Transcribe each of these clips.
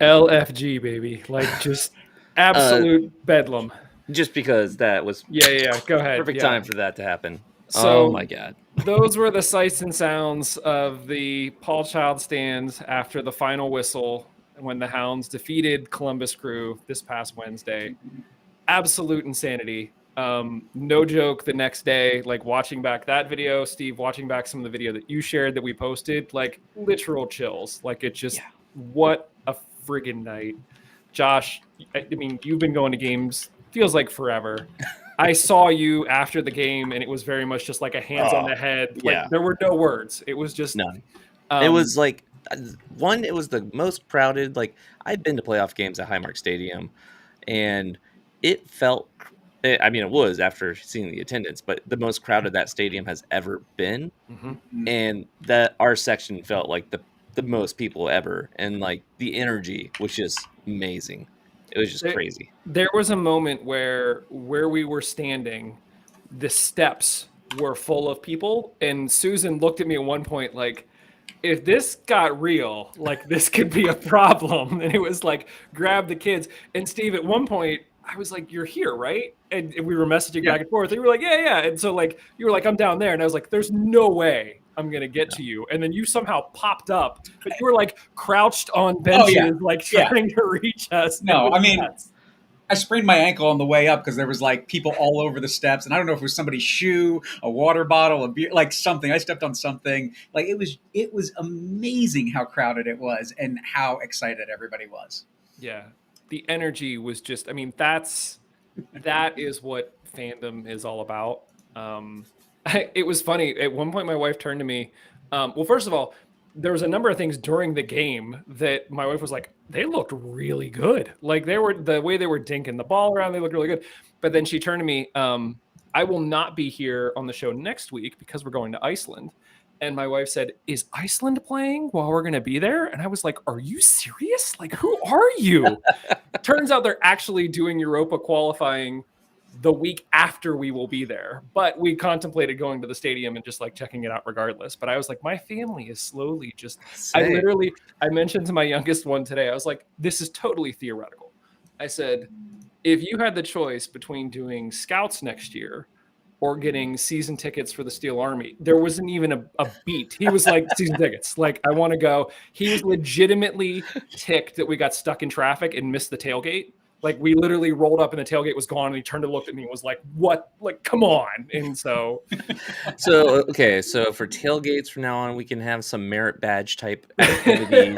LFG, baby. Like, just absolute bedlam. Just because that was Yeah. Go ahead. perfect time for that to happen. So, oh my God. Those were the sights and sounds of the Paul Child stands after the final whistle when the Hounds defeated Columbus Crew this past Wednesday. Absolute insanity. No joke, the next day, like watching back that video, Steve, watching back some of the video that you shared that we posted, like literal chills. Like it just, what a friggin' night. Josh, I mean, you've been going to games, feels like forever. I saw you after the game, and it was very much just like a hands on the head. Like there were no words. It was just none. It was like it was the most crowded. Like I'd been to playoff games at Highmark Stadium, and it felt. I mean, it was after seeing the attendance, but the most crowded that stadium has ever been, and that our section felt like the most people ever, and like the energy was just amazing. It was just crazy. There was a moment where we were standing, the steps were full of people, and Susan looked at me at one point like, if this got real, like this could be a problem. And it was like, grab the kids. And Steve, at one point, I was like, you're here, right? And we were messaging back and forth. And you were like, yeah. And so like, you were like, I'm down there. And I was like, there's no way I'm going to get to you. And then you somehow popped up, but you were like crouched on benches, trying to reach us. No, I mean, I sprained my ankle on the way up because there was like people all over the steps. And I don't know if it was somebody's shoe, a water bottle, a beer, like something. I stepped on something. Like it was amazing how crowded it was and how excited everybody was. Yeah. The energy was just, I mean, that is what fandom is all about. It was funny. At one point, my wife turned to me. Well, first of all, there was a number of things during the game that my wife was like, they looked really good. Like the way they were dinking the ball around, they looked really good. But then she turned to me, I will not be here on the show next week because we're going to Iceland. And my wife said, is Iceland playing while we're going to be there? And I was like, are you serious? Like, who are you? Turns out they're actually doing Europa qualifying the week after we will be there. But we contemplated going to the stadium and just like checking it out regardless. But I was like, my family is slowly just, I mentioned to my youngest one today, I was like, this is totally theoretical. I said, if you had the choice between doing scouts next year or getting season tickets for the Steel Army, there wasn't even a beat. He was like, season tickets. Like, I want to go. He was legitimately ticked that we got stuck in traffic and missed the tailgate. Like, we literally rolled up and the tailgate was gone, and he turned and looked at me and was like, what? Like, come on. And so. So for tailgates from now on, we can have some merit badge type activities.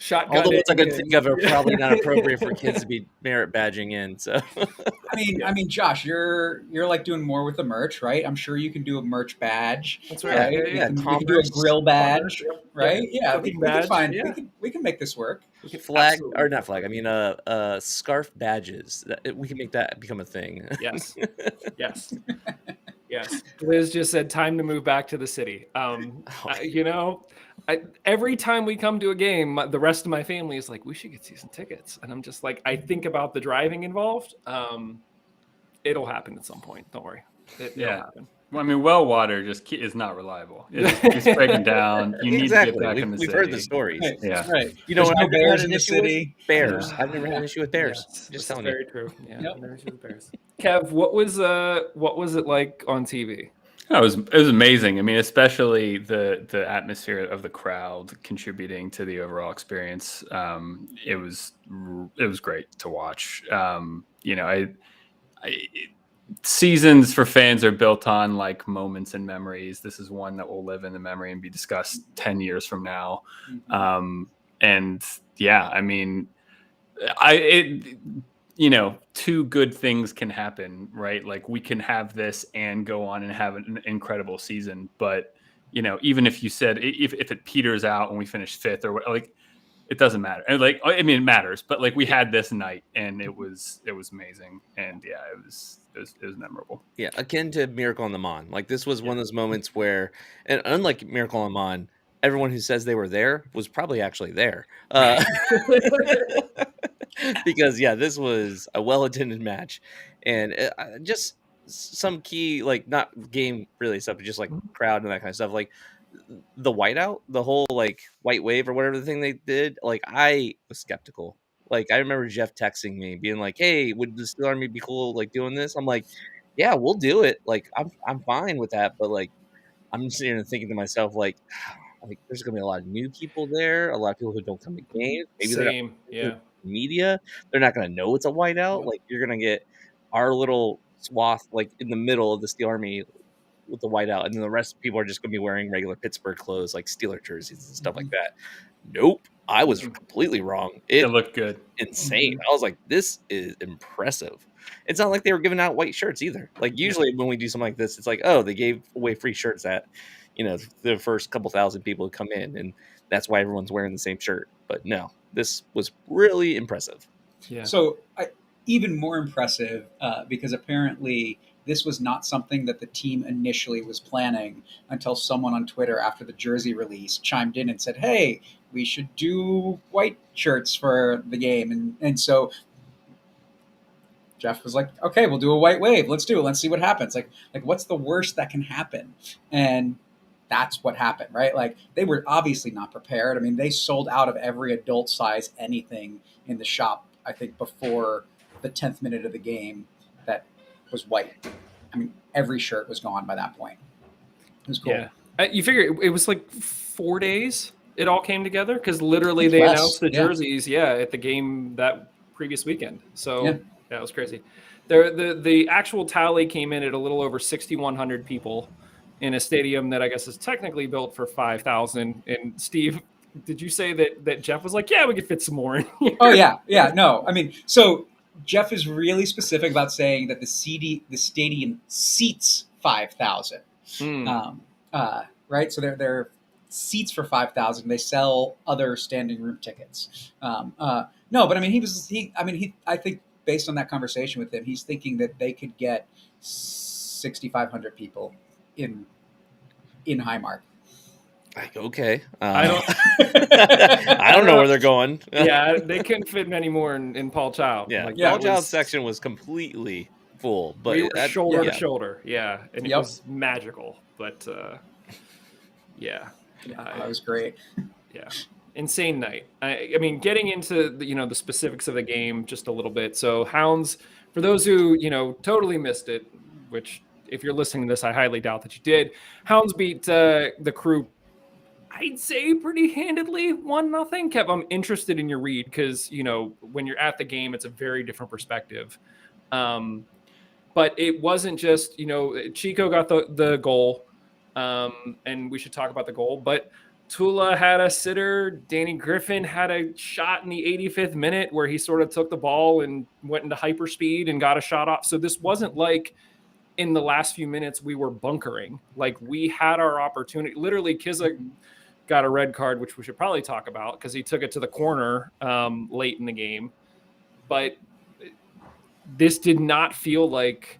Shotgun. Although it's I could think of are probably not appropriate for kids to be merit badging in. So, I mean, Josh, you're like doing more with the merch, right? I'm sure you can do a merch badge. That's right. We can do a grill badge, right? Yeah, we can find. Yeah. We can make this work. We can flag or not flag. I mean, scarf badges. We can make that become a thing. Yes. Liz just said, time to move back to the city. Every time we come to a game, the rest of my family is like, we should get season tickets. And I'm just like, I think about the driving involved. It'll happen at some point. Don't worry. It'll happen. Well, I mean, well water just is not reliable. It's breaking down. You need to get back in the city. We've heard the stories. Right. Yeah. Right. No bears in the city. Bears. I've never had an issue with bears. Yes, just telling you. Very true. Yeah. Yep. Never issue with bears. Kev, what was it like on TV? It was amazing. I mean, especially the atmosphere of the crowd contributing to the overall experience. It was great to watch. Seasons for fans are built on like moments and memories. This is one that will live in the memory and be discussed 10 years from now. Two good things can happen, right? Like we can have this and go on and have an incredible season. But, even if you said, if it peters out and we finish fifth or like, it doesn't matter. And like, I mean, it matters, but like we had this night and it was amazing. And yeah, it was memorable. Yeah. Akin to Miracle on the Mon. Like this was one of those moments where, and unlike Miracle on the Mon, everyone who says they were there was probably actually there. Because this was a well-attended match, and just some key, like not game really stuff, but just like crowd and that kind of stuff. Like the whiteout, the whole like white wave or whatever the thing they did, like I was skeptical. Like I remember Jeff texting me being like, "Hey, would the Steel Army be cool like doing this?" I'm like, "Yeah, we'll do it. Like I'm fine with that." But like I'm sitting here thinking to myself like there's gonna be a lot of new people there, a lot of people who don't come to games. Maybe they're not Same. Yeah. media. They're not gonna know it's a whiteout. Yep. Like you're gonna get our little swath like in the middle of the Steel Army with the whiteout, and then the rest of people are just gonna be wearing regular Pittsburgh clothes like Steeler jerseys and stuff like that. Nope, I was completely wrong. It It looked good. insane. I was like, this is impressive. It's not like they were giving out white shirts either. Like usually when we do something like this, it's like, oh, they gave away free shirts at, the first couple thousand people who come in, and that's why everyone's wearing the same shirt. But no, this was really impressive. Yeah. So even more impressive because apparently this was not something that the team initially was planning until someone on Twitter after the jersey release chimed in and said, "Hey, we should do white shirts for the game." And so Jeff was like, "Okay, we'll do a white wave. Let's do it. Let's see what happens. Like what's the worst that can happen?" And that's what happened, right? Like they were obviously not prepared. I mean, they sold out of every adult size anything in the shop, I think, before the 10th minute of the game that was white. I mean, every shirt was gone by that point. It was cool. Yeah. You figure it was like 4 days it all came together because literally they Less, announced the yeah. jerseys, at the game that previous weekend. So Yeah. that was crazy. The actual tally came in at a little over 6,100 people in a stadium that I guess is technically built for 5,000. And Steve, did you say that Jeff was like, yeah, we could fit some more in here? Oh yeah. No, I mean, so Jeff is really specific about saying that the stadium seats 5,000. Right? So they're seats for 5,000. They sell other standing room tickets. No, but I mean, I think based on that conversation with him, he's thinking that they could get 6,500 people in Highmark. Like, okay. I don't I don't know where they're going. Yeah, they couldn't fit many more in Paul Child. Yeah. Like, Paul that Child's was- section was completely full, but we were shoulder yeah. to shoulder. Yeah. And it Yep. was magical. But yeah. That was great. Yeah. Insane night. I mean, getting into the specifics of the game just a little bit. So Hounds, for those who, totally missed it, which if you're listening to this, I highly doubt that you did. Hounds beat the Crew, I'd say pretty handedly, 1-0. Kev, I'm interested in your read because, when you're at the game, it's a very different perspective. But it wasn't just, Chico got the goal, and we should talk about the goal. But Tula had a sitter. Danny Griffin had a shot in the 85th minute where he sort of took the ball and went into hyperspeed and got a shot off. So this wasn't like in the last few minutes we were bunkering. Like we had our opportunity. Literally, Kizza got a red card, which we should probably talk about because he took it to the corner late in the game. But this did not feel like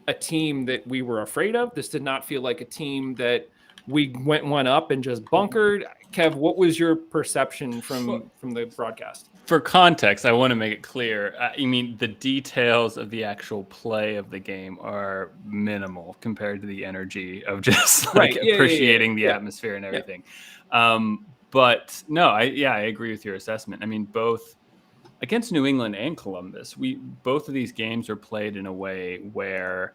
a team that we were afraid of. This did not feel like a team that we went one up and just bunkered. Kev, what was your perception from the broadcast? For context, I want to make it clear. I mean, the details of the actual play of the game are minimal compared to the energy of just like appreciating the atmosphere and everything. But no, I agree with your assessment. I mean, both against New England and Columbus, both of these games are played in a way where,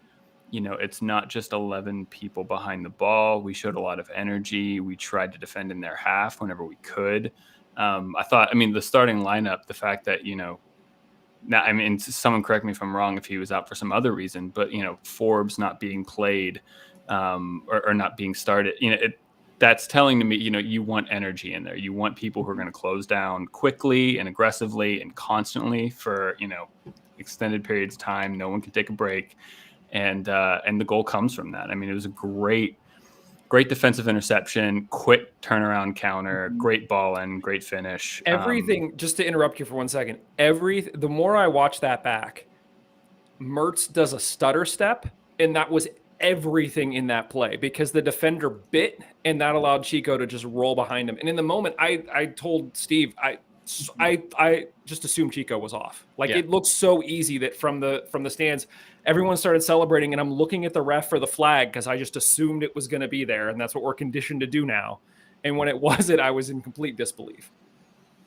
it's not just 11 people behind the ball. We showed a lot of energy. We tried to defend in their half whenever we could. The starting lineup, the fact that, someone correct me if I'm wrong if he was out for some other reason, but, Forbes not being played or not being started, that's telling to me, you want energy in there. You want people who are going to close down quickly and aggressively and constantly for, extended periods of time. No one can take a break. And the goal comes from that. I mean, it was a great defensive interception, quick turnaround counter, great ball in, great finish. Everything, just to interrupt you for 1 second, the more I watch that back, Mertz does a stutter step, and that was everything in that play because the defender bit, and that allowed Chico to just roll behind him. And in the moment, I told Steve, I just assumed Chico was off. Like Yeah. it looked so easy that from the stands, everyone started celebrating, and I'm looking at the ref for the flag because I just assumed it was going to be there, and that's what we're conditioned to do now. And when it wasn't, I was in complete disbelief.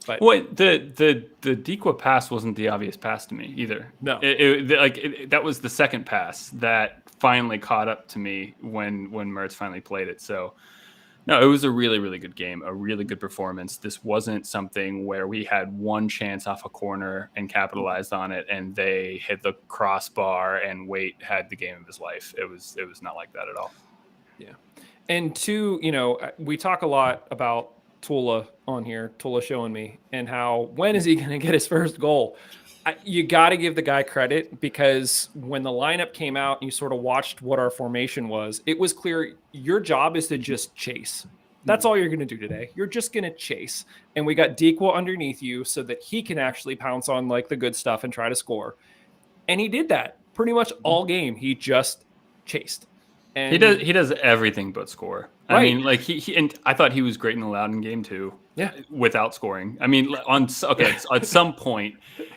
But Well, the Dequa pass wasn't the obvious pass to me either. No. That was the second pass that finally caught up to me when Mertz finally played it. So, no, it was a really, really good game, a really good performance. This wasn't something where we had one chance off a corner and capitalized on it, and they hit the crossbar and Waite had the game of his life. It was not like that at all. Yeah. And two, we talk a lot about Tula on here, Tula showing me, and how when is he going to get his first goal? You got to give the guy credit, because when the lineup came out and you sort of watched what our formation was, it was clear your job is to just chase. That's all you're going to do today. You're just going to chase. And we got Dequa underneath you so that he can actually pounce on like the good stuff and try to score. And he did that pretty much all game. He just chased. And He does everything but score. Right. I mean, like he and I thought he was great in the Loudoun game too. Yeah. Without scoring. I mean, at some point,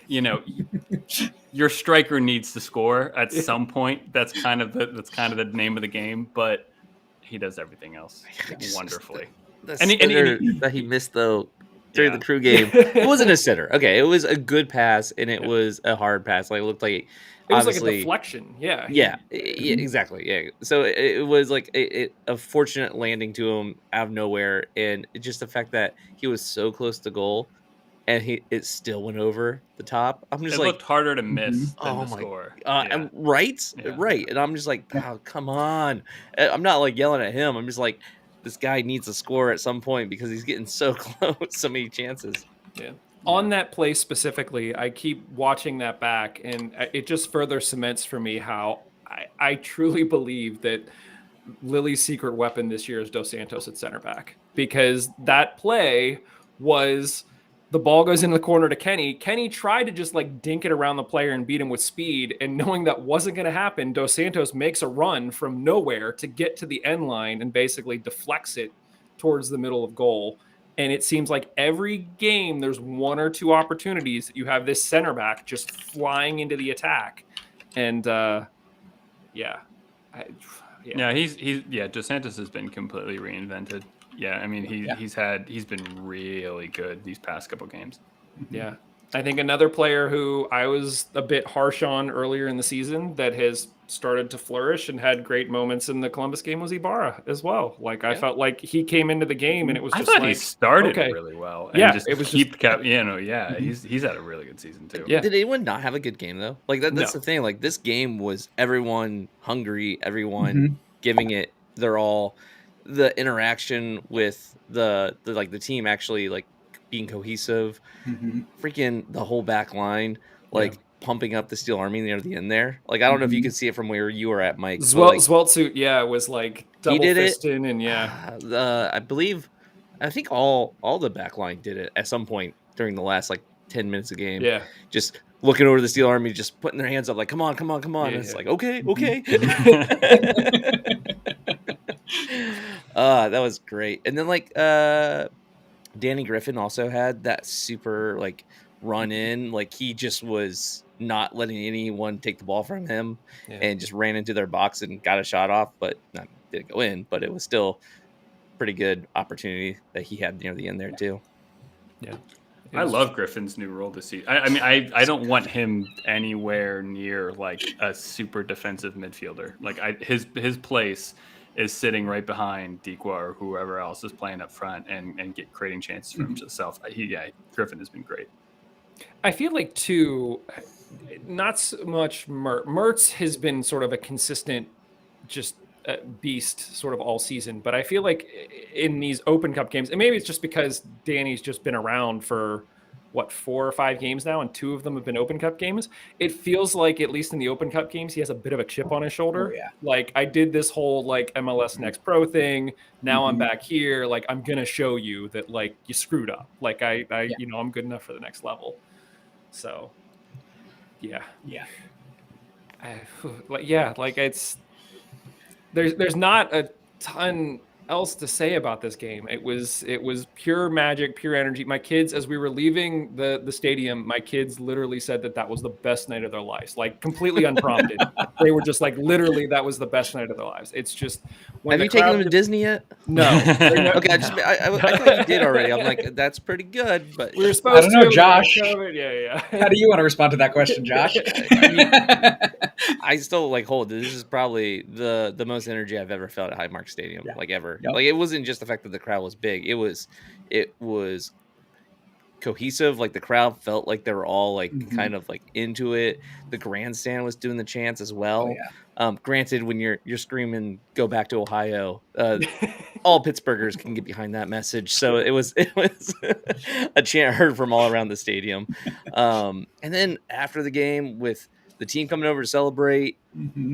your striker needs to score at some point. That's kind of the name of the game. But he does everything else wonderfully. The And sitter he- that he missed though during the crew game, it wasn't a sitter. Okay, it was a good pass, and it was a hard pass. Like it looked like it was like a obviously- deflection. Yeah. Yeah, exactly. Yeah. So it was like a fortunate landing to him out of nowhere, and just the fact that he was so close to goal, and it still went over the top. I'm just It like, looked harder to miss than oh to my- score. and right, Yeah. right. And I'm just like, oh, come on. I'm not like yelling at him. I'm just like, this guy needs to score at some point because he's getting so close, so many chances. Yeah. On that play specifically, I keep watching that back, and it just further cements for me how I truly believe that Lily's secret weapon this year is Dos Santos at center back, because that play was the ball goes into the corner to Kenny. Kenny tried to just like dink it around the player and beat him with speed, and knowing that wasn't going to happen, Dos Santos makes a run from nowhere to get to the end line and basically deflects it towards the middle of goal. And it seems like every game there's one or two opportunities that you have this center back just flying into the attack. And Dos Santos has been completely reinvented. Yeah, I mean he's been really good these past couple games. Yeah. I think another player who I was a bit harsh on earlier in the season that has started to flourish and had great moments in the Columbus game was Ibarra as well. Like I felt like he came into the game and it was I just thought like, he started okay. really well. And Yeah, just it was he's had a really good season too. Yeah. Did anyone not have a good game though? Like that's No. the thing. Like this game was everyone hungry, everyone giving it their all. The interaction with the team actually like being cohesive, freaking the whole back line, like pumping up the Steel Army near the end there. Like I don't know if you could see it from where you were at, Mike. Zweltsuit, was like double did it. fisting and I think all the back line did it at some point during the last like 10 minutes of game. Yeah. Just looking over the Steel Army, just putting their hands up like, come on. Yeah, and it's yeah. like, okay. That was great. And then like Danny Griffin also had that super like run in, like he just was not letting anyone take the ball from him and just ran into their box and got a shot off, but didn't go in, but it was still pretty good opportunity that he had near the end there too. Yeah. I love Griffin's new role this season. I mean, I don't want him anywhere near like a super defensive midfielder. Like his place is sitting right behind Dequa or whoever else is playing up front and creating chances for himself. Griffin has been great. I feel like too, not so much Mertz has been sort of a consistent, just beast sort of all season. But I feel like in these Open Cup games, and maybe it's just because Danny's just been around for 4 or 5 games now, and 2 of them have been Open Cup games. It feels like, at least in the Open Cup games, he has a bit of a chip on his shoulder. Oh, yeah. Like, I did this whole like MLS Next Pro thing. Now I'm back here. Like, I'm gonna show you that like you screwed up. Like I'm good enough for the next level. So, yeah. Like it's there's not a ton else to say about this game. It was pure magic, pure energy. My kids, as we were leaving the stadium, my kids literally said that was the best night of their lives, like completely unprompted. They were just like, literally, that was the best night of their lives. It's just when Have you taken them to Disney yet? No. Okay, I thought you did already. I'm like, that's pretty good, but we were supposed I don't know, to. Josh. Yeah. How do you want to respond to that question, Josh? I still like hold. This is probably the most energy I've ever felt at Highmark Stadium, like ever. Yep. Like it wasn't just the fact that the crowd was big. It was cohesive. Like the crowd felt like they were all like kind of like into it. The grandstand was doing the chants as well. Granted, when you're screaming "Go back to Ohio," all Pittsburghers can get behind that message. So it was a chant heard from all around the stadium. And then after the game, with the team coming over to celebrate,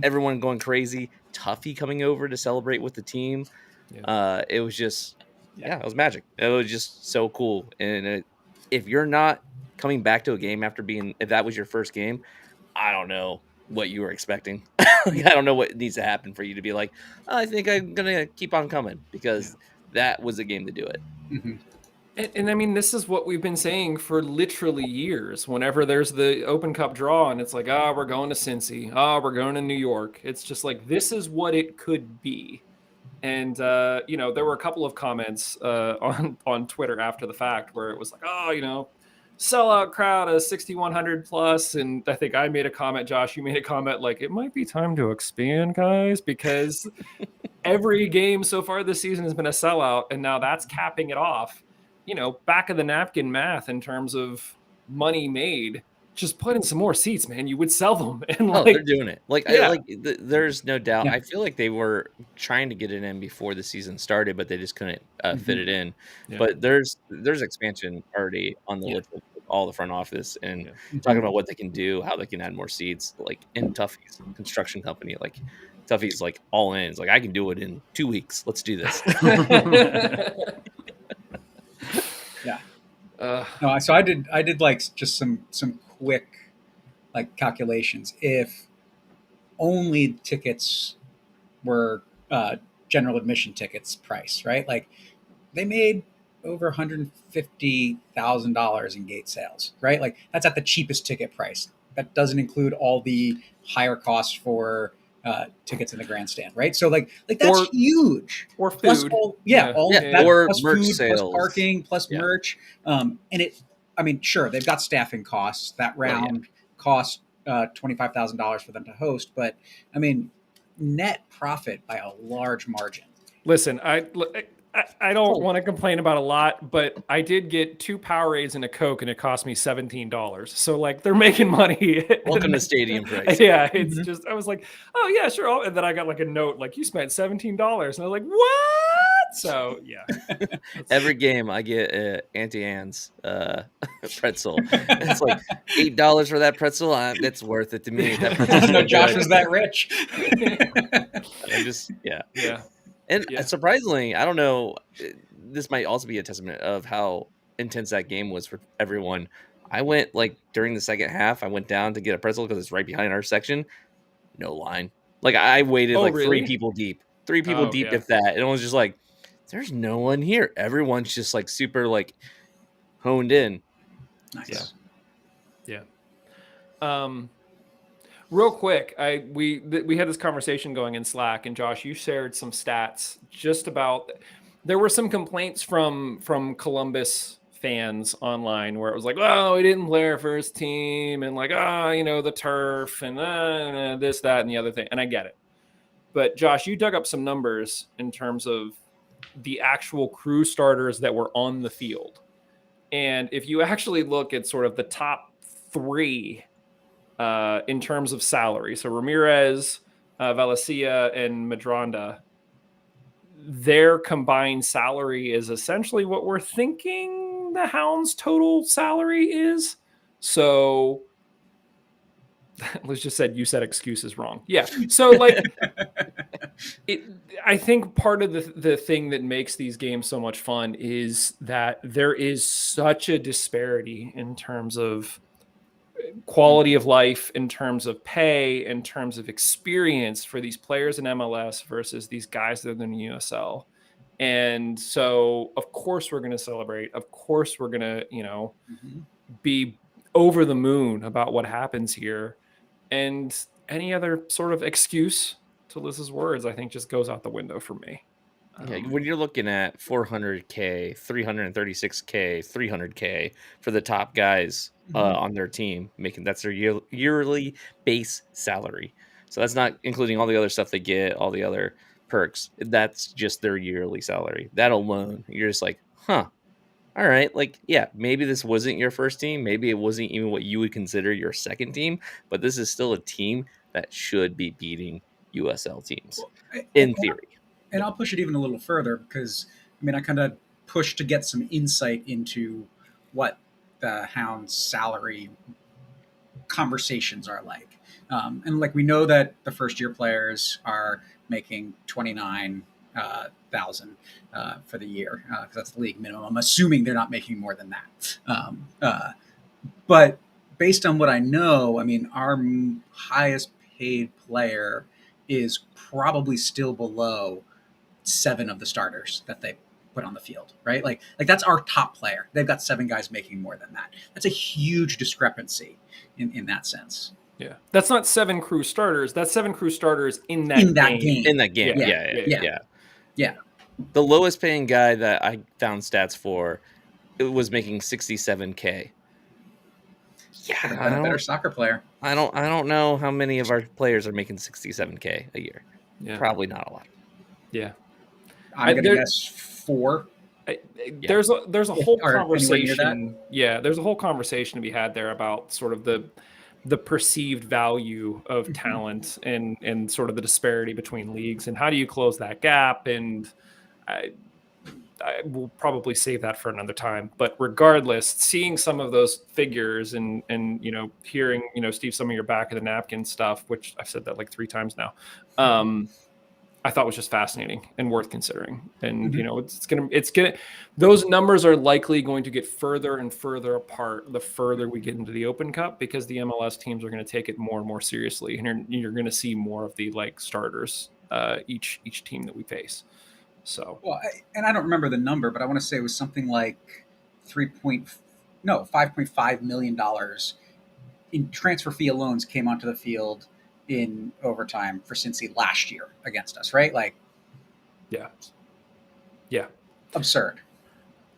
everyone going crazy, Tuffy coming over to celebrate with the team. It was just, it was magic. It was just so cool. And if you're not coming back to a game if that was your first game, I don't know what you were expecting. I don't know what needs to happen for you to be like, I think I'm going to keep on coming, because that was a game to do it. And I mean, this is what we've been saying for literally years. Whenever there's the Open Cup draw and it's like, we're going to Cincy, we're going to New York. It's just like, this is what it could be. And, there were a couple of comments on Twitter after the fact where it was like, sellout crowd of 6,100 plus. And I think I made a comment, Josh, you made a comment like, it might be time to expand, guys, because every game so far this season has been a sellout. And now that's capping it off. Back of the napkin math in terms of money made, just put in some more seats, man. You would sell them. And they're doing it. There's no doubt. I feel like they were trying to get it in before the season started, but they just couldn't fit it in. But there's expansion already on the list of all the front office and talking about what they can do, how they can add more seats. Like in Tuffy's construction company, like Tuffy's like all in. It's like, I can do it in 2 weeks. Let's do this. No, so I did like just some quick like calculations. If only tickets were general admission tickets price, right? Like they made over $150,000 in gate sales, right? Like that's at the cheapest ticket price. That doesn't include all the higher costs for tickets in the grandstand, right? So like that's huge. Or food. Plus all that, or plus merch food, sales, plus parking, plus merch. And sure, they've got staffing costs. That round cost $25,000 for them to host, but I mean, net profit by a large margin. Listen, I don't want to complain about a lot, but I did get 2 Powerades and a Coke, and it cost me $17. So like they're making money. Welcome to stadium price. Yeah, it's just, I was like, oh yeah, sure. And then I got like a note like, you spent $17, and I was like, what? So yeah. Every game I get Auntie Anne's pretzel. It's like $8 for that pretzel. That's worth it to me. That pretzel's no, Josh was that rich. I just And surprisingly, I don't know, this might also be a testament of how intense that game was for everyone. I went like during the second half, I went down to get a pretzel because it's right behind our section. No line. Like I waited really? 3 people deep. 3 people deep, if that. And it was just like, there's no one here. Everyone's just like super like honed in. Nice. Yeah. Real quick, we had this conversation going in Slack, and Josh, you shared some stats just about. There were some complaints from Columbus fans online where it was like, oh, we didn't play our first team, and like, the turf, and this, that, and the other thing. And I get it, but Josh, you dug up some numbers in terms of the actual crew starters that were on the field, and if you actually look at sort of the top 3. In terms of salary. So Ramirez, Valencia, and Madronda, their combined salary is essentially what we're thinking the Hounds' total salary is. So let's just say you said excuses wrong. Yeah. So like, I think part of the thing that makes these games so much fun is that there is such a disparity in terms of quality of life, in terms of pay, in terms of experience for these players in MLS versus these guys that are in the USL. And so, of course, we're going to celebrate. Of course, we're going to, be over the moon about what happens here. And any other sort of excuse, to Liz's words, I think just goes out the window for me. Yeah, when you're looking at 400K, 336K, 300K for the top guys on their team, that's their yearly base salary. So that's not including all the other stuff they get, all the other perks. That's just their yearly salary. That alone, you're just like, huh. All right, like, yeah, maybe this wasn't your first team. Maybe it wasn't even what you would consider your second team, but this is still a team that should be beating USL teams in theory. And I'll push it even a little further because, I mean, I kind of pushed to get some insight into what the Hounds' salary conversations are like. And like we know that the first year players are making 29,000 for the year because that's the league minimum. I'm assuming they're not making more than that. But based on what I know, I mean, our highest paid player is probably still below 7 of the starters that they put on the field, right? Like that's our top player. They've got 7 guys making more than that. That's a huge discrepancy in that sense. Yeah, that's not 7 crew starters. That's 7 crew starters in that game. In that game, yeah. The lowest paying guy that I found stats for, it was making 67K. Yeah, a better soccer player. I don't know how many of our players are making 67K a year. Yeah. Probably not a lot. Yeah, I'm gonna guess 4. There's a whole conversation. Yeah, there's a whole conversation to be had there about sort of the perceived value of talent and sort of the disparity between leagues and how do you close that gap. And I will probably save that for another time. But regardless, seeing some of those figures and hearing Steve, some of your back of the napkin stuff, which I've said that like 3 times now. I thought was just fascinating and worth considering. And, it's gonna, those numbers are likely going to get further and further apart the further we get into the Open Cup because the MLS teams are going to take it more and more seriously. And you're going to see more of the starters each team that we face. So, well, and I don't remember the number, but I want to say it was something like $5.5 million in transfer fee alone came onto the field in overtime for Cincy last year against us, right? Like, yeah, absurd.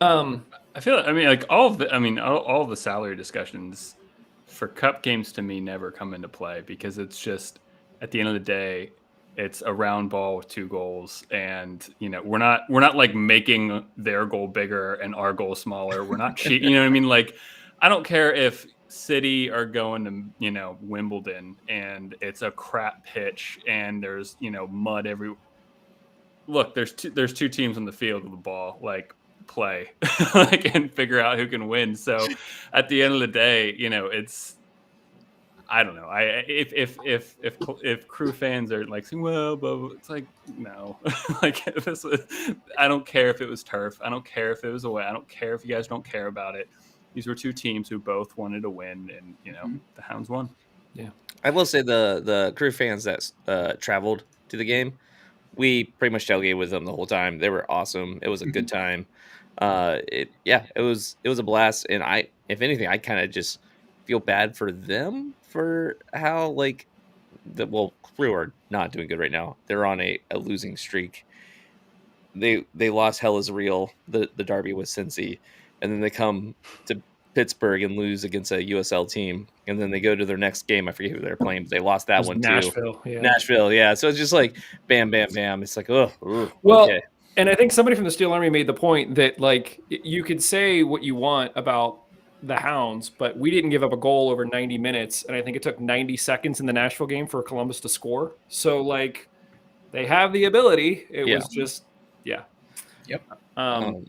I feel like all of the salary discussions for cup games to me never come into play because it's just at the end of the day, it's a round ball with 2 goals, and we're not like making their goal bigger and our goal smaller. We're not cheating. You know what I mean? Like, I don't care if City are going to Wimbledon and it's a crap pitch and there's mud every. Look, there's 2 teams on the field with the ball. Like, play and figure out who can win. So at the end of the day, it's. I don't know. If crew fans are like, well, but it's like, no, like this. I don't care if it was turf. I don't care if it was away. I don't care if you guys don't care about it. These were 2 teams who both wanted to win, and the Hounds won. Yeah, I will say the crew fans that traveled to the game, we pretty much tailgated with them the whole time. They were awesome. It was a good time. It was a blast, and if anything, I kind of just feel bad for them for how crew are not doing good right now. They're on a losing streak. They lost Hell is Real, the derby with Cincy, and then they come to Pittsburgh and lose against a USL team, and then they go to their next game. I forget who they're playing, but they lost that one Nashville, too. Nashville, yeah. So it's just like bam, bam, bam. It's like, well, okay. And I think somebody from the Steel Army made the point that you could say what you want about the Hounds, but we didn't give up a goal over 90 minutes, and I think it took 90 seconds in the Nashville game for Columbus to score. So they have the ability. It was just Yep. Go,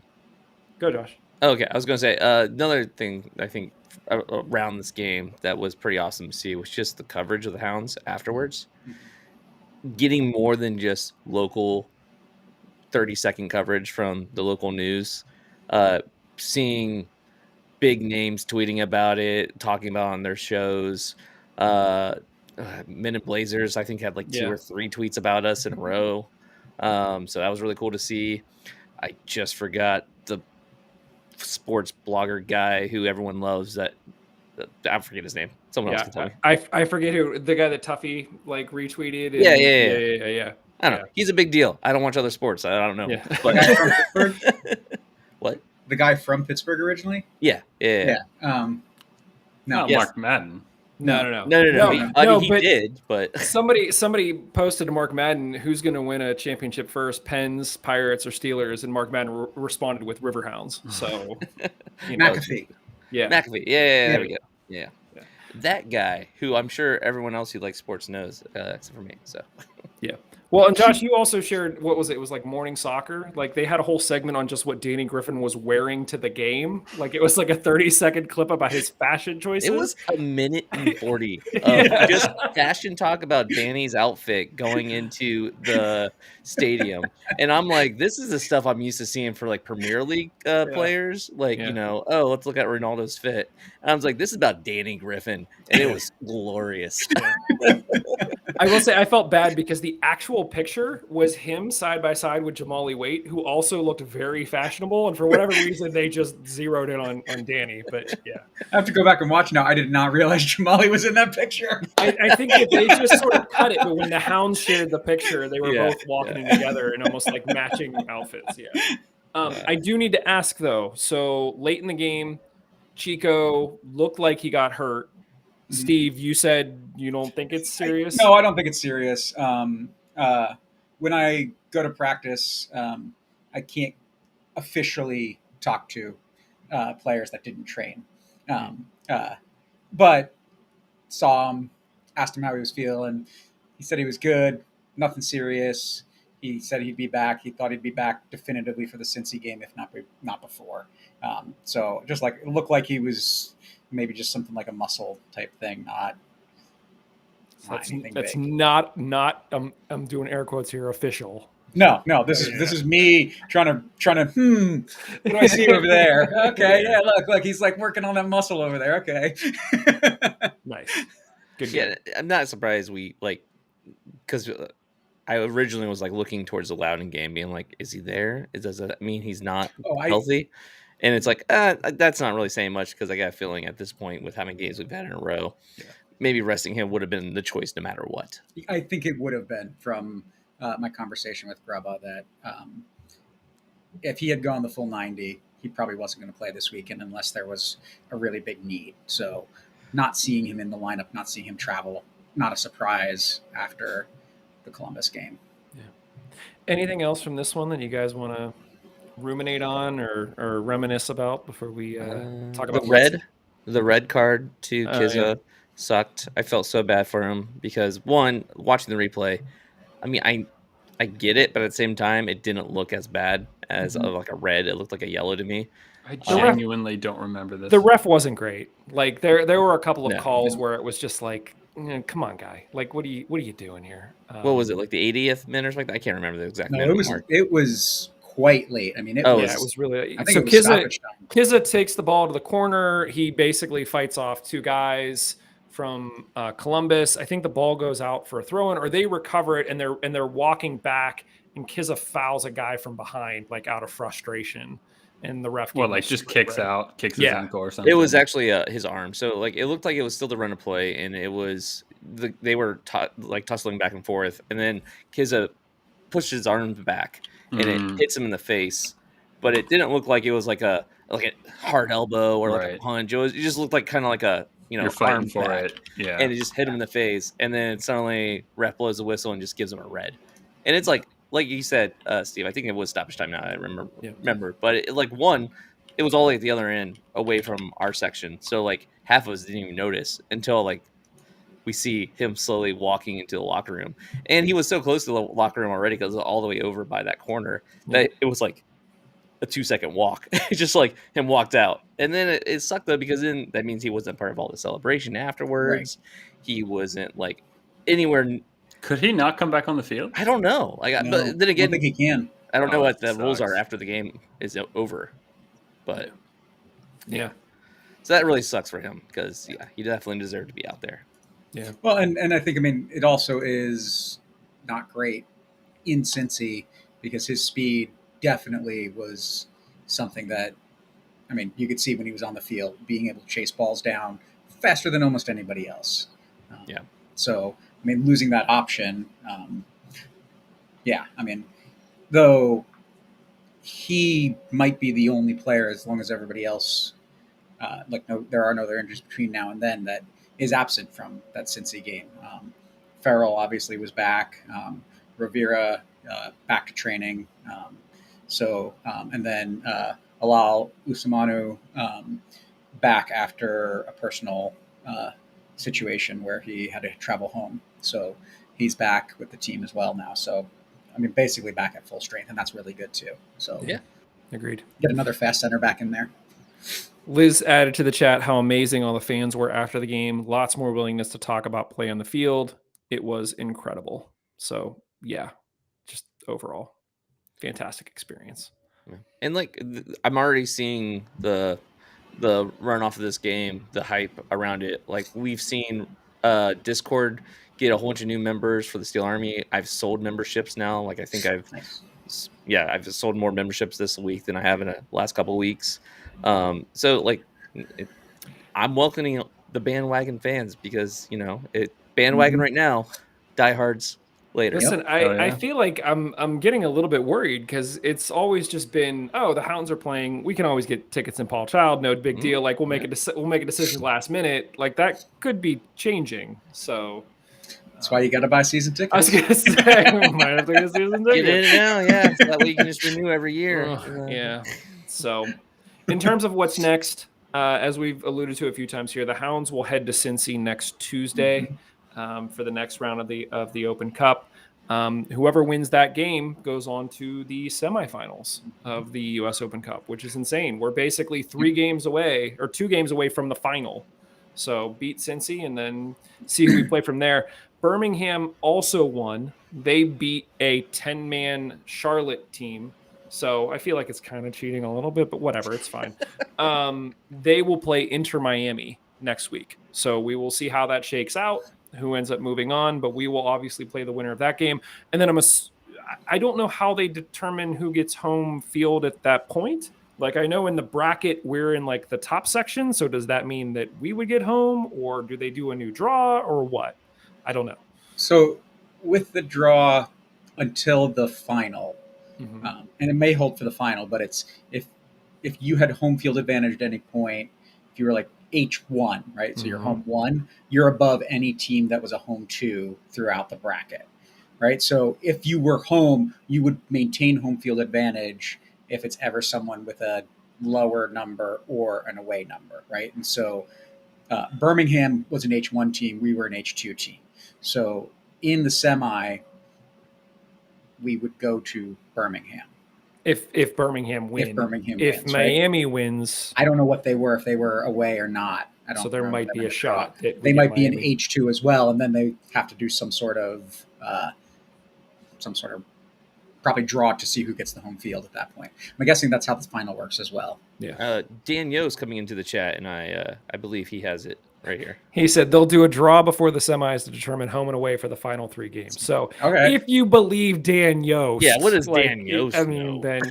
Josh. Okay, I was going to say another thing I think around this game that was pretty awesome to see was just the coverage of the Hounds afterwards. Getting more than just local 30-second coverage from the local news, seeing big names tweeting about it, talking about it on their shows. Men in Blazers, I think, had 2 or 3 tweets about us in a row. So that was really cool to see. I just forgot the sports blogger guy who everyone loves. I forget his name. Someone else can tell me. I forget who the guy that Tuffy like retweeted. And, Yeah. I don't know. He's a big deal. I don't watch other sports. I don't know. Yeah. The guy from Pittsburgh? What? The guy from Pittsburgh originally? Yeah. No. Not Yes. Mark Madden. No. I mean, he did, but Somebody posted to Mark Madden, who's going to win a championship first, Pens, Pirates, or Steelers, and Mark Madden responded with Riverhounds. So, McAfee. Yeah. McAfee. Yeah, there we go. Yeah. That guy who I'm sure everyone else who likes sports knows, except for me. So, yeah. Well, and Josh, you also shared, what was it? It was like morning soccer. Like they had a whole segment on just what Danny Griffin was wearing to the game. Like it was like a 30-second clip about his fashion choices. it was a minute and 40 of just fashion talk about Danny's outfit going into the stadium. And I'm like, this is the stuff I'm used to seeing for like Premier League players. Like, let's look at Ronaldo's fit. And I was like, this is about Danny Griffin. And it was glorious. I will say I felt bad because the actual picture was him side by side with Jamali Waite, who also looked very fashionable. And for whatever reason, they just zeroed in on Danny. But yeah. I have to go back and watch now. I did not realize Jamali was in that picture. I think that they just sort of cut it, but when the Hounds shared the picture, they were both walking in together in almost like matching outfits. Yeah. I do need to ask though. So late in the game, Chico looked like he got hurt. Steve, you said you don't think it's serious? No, I don't think it's serious. When I go to practice, I can't officially talk to players that didn't train. But saw him, asked him how he was feeling. He said he was good, nothing serious. He said he'd be back. He thought he'd be back definitively for the Cincy game, if not before. So just like it looked like he was maybe just something like a muscle type thing, not anything that's big. not I'm doing air quotes here, official. No, this is me trying to what do I see over there? Okay, yeah, look, he's like working on that muscle over there. Okay. Nice. Good Yeah, game. I'm not surprised because I originally was like looking towards the Loudoun game, being like, is he there? Does that mean he's not healthy? And it's like, that's not really saying much because I got a feeling at this point with how many games we've had in a row, maybe resting him would have been the choice no matter what. I think it would have been from my conversation with Grubba that if he had gone the full 90, he probably wasn't going to play this weekend unless there was a really big need. So not seeing him in the lineup, not seeing him travel, not a surprise after the Columbus game. Yeah. Anything else from this one that you guys want to ruminate on or reminisce about before we talk about the red card to Kizza sucked. I felt so bad for him because one, watching the replay, I mean, I get it, but at the same time, it didn't look as bad as like a red. It looked like a yellow to me. I genuinely don't remember this. The ref wasn't great. Like there were a couple of calls where it was just like, come on, guy. Like, what are you doing here? What was it, like the 80th minute or something? I can't remember the exact minute. It was quite late. I mean, it was really late. I think it was stoppage time. Kizza takes the ball to the corner. He basically fights off two guys from Columbus. I think the ball goes out for a throw-in, or they recover it and they're walking back, and Kizza fouls a guy from behind, like out of frustration. And the ref just kicks his ankle or something. It was actually his arm. So like it looked like it was still the run of play, and it was they were tussling back and forth, and then Kizza pushed his arm back, and it hits him in the face. But it didn't look like it was like a hard elbow or like a punch. It just looked like kind of like a you're fighting for back, it, yeah. And it just hit him in the face, and then suddenly ref blows the whistle and just gives him a red. And it's like you said, Steve, I think it was stoppage time now. I remember, but it was all at the other end, away from our section. So like half of us didn't even notice until like we see him slowly walking into the locker room, and he was so close to the locker room already because it was all the way over by that corner that it was like a 2-second walk. Just like him walked out, and then it sucked though because then that means he wasn't part of all the celebration afterwards. Right. He wasn't like anywhere. Could he not come back on the field? I don't know. But then again, I don't think he can. I don't know what the rules are after the game is over. But yeah. So that really sucks for him because he definitely deserved to be out there. Yeah. Well, and I think it also is not great in Cincy because his speed definitely was something that, I mean, you could see when he was on the field, being able to chase balls down faster than almost anybody else. Yeah. So, I mean, losing that option, yeah, I mean, though he might be the only player, as long as everybody else, there are no other injuries between now and then, that is absent from that Cincy game. Farrell obviously was back. Rivera back to training. And then Alal Usamanu back after a personal situation where he had to travel home. So he's back with the team as well now. So, I mean, basically back at full strength, and that's really good too. So, Yeah. Agreed. get another fast center back in there. Liz added to the chat how amazing all the fans were after the game. Lots more willingness to talk about play on the field. It was incredible. So, yeah, just overall, fantastic experience. Yeah. And like I'm already seeing the run off of this game, the hype around it. Like we've seen Discord get a whole bunch of new members for the Steel Army. I've sold memberships now. Like I think I've sold more memberships this week than I have in the last couple of weeks. So like I'm welcoming the bandwagon fans because bandwagon right now, diehards later. Listen, I feel like I'm getting a little bit worried because it's always just been, oh, the Hounds are playing. We can always get tickets in Paul Child. No big deal. Like we'll make a decision last minute. Like that could be changing. So that's why you got to buy season tickets. I was gonna say we might have to get season tickets. Get in now, yeah. So that way you can just renew every year. Yeah. So, in terms of what's next, as we've alluded to a few times here, the Hounds will head to Cincy next Tuesday for the next round of the Open Cup. Whoever wins that game goes on to the semifinals of the U.S. Open Cup, which is insane. We're basically 2 games away from the final. So beat Cincy and then see who we play from there. Birmingham also won. They beat a 10-man Charlotte team. So I feel like it's kind of cheating a little bit, but whatever, it's fine. They will play Inter Miami next week. So we will see how that shakes out, who ends up moving on, but we will obviously play the winner of that game. And then I don't know how they determine who gets home field at that point. Like I know in the bracket, we're in like the top section. So does that mean that we would get home, or do they do a new draw, or what? I don't know. So with the draw until the final, and it may hold for the final, but it's if you had home field advantage at any point, if you were like H1, right? So you're home 1, you're above any team that was a home 2 throughout the bracket, right? So if you were home, you would maintain home field advantage if it's ever someone with a lower number or an away number, right? And so Birmingham was an H1 team, we were an H2 team. So in the semi, we would go to Birmingham. If Birmingham wins. If Miami wins. I don't know what they were, if they were away or not. So there might be a shot. They might be an H2 as well, and then they have to do some sort of probably draw to see who gets the home field at that point. I'm guessing that's how the final works as well. Yeah. Dan Yo's coming into the chat, and I believe he has it right here. He said they'll do a draw before the semis to determine home and away for the final 3 games. So if you believe Dan Yost, what does Dan Yost know? Then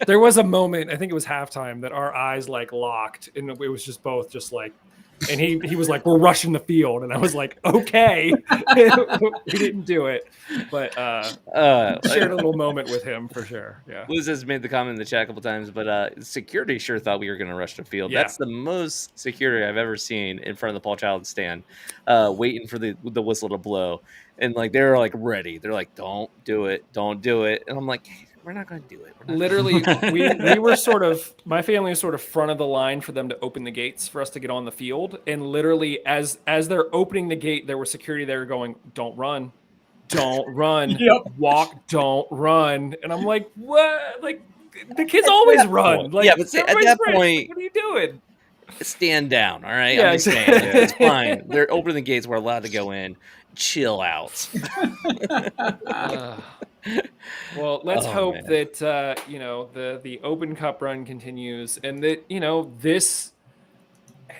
there was a moment, I think it was halftime, that our eyes like locked, and it was just both just like, and he was like, we're rushing the field, and I was like, okay. We didn't do it, but shared a little moment with him for sure. Yeah, Liz has made the comment in the chat a couple times, but security sure thought we were going to rush the field. Yeah. That's the most security I've ever seen in front of the Paul Child stand, waiting for the whistle to blow, and like they were like ready. They're like, don't do it, and I'm like, hey, we're not going to do it. Literally, we were my family was sort of front of the line for them to open the gates for us to get on the field. And literally, as they're opening the gate, there was security there going, don't run, walk, don't run. And I'm like, what? Like, the kids always run. Like, yeah, but at that point, what are you doing? Stand down, all right? Yeah, I'm just saying, it's fine. They're opening the gates. We're allowed to go in. Chill out. Well, let's hope that the Open Cup run continues, and that this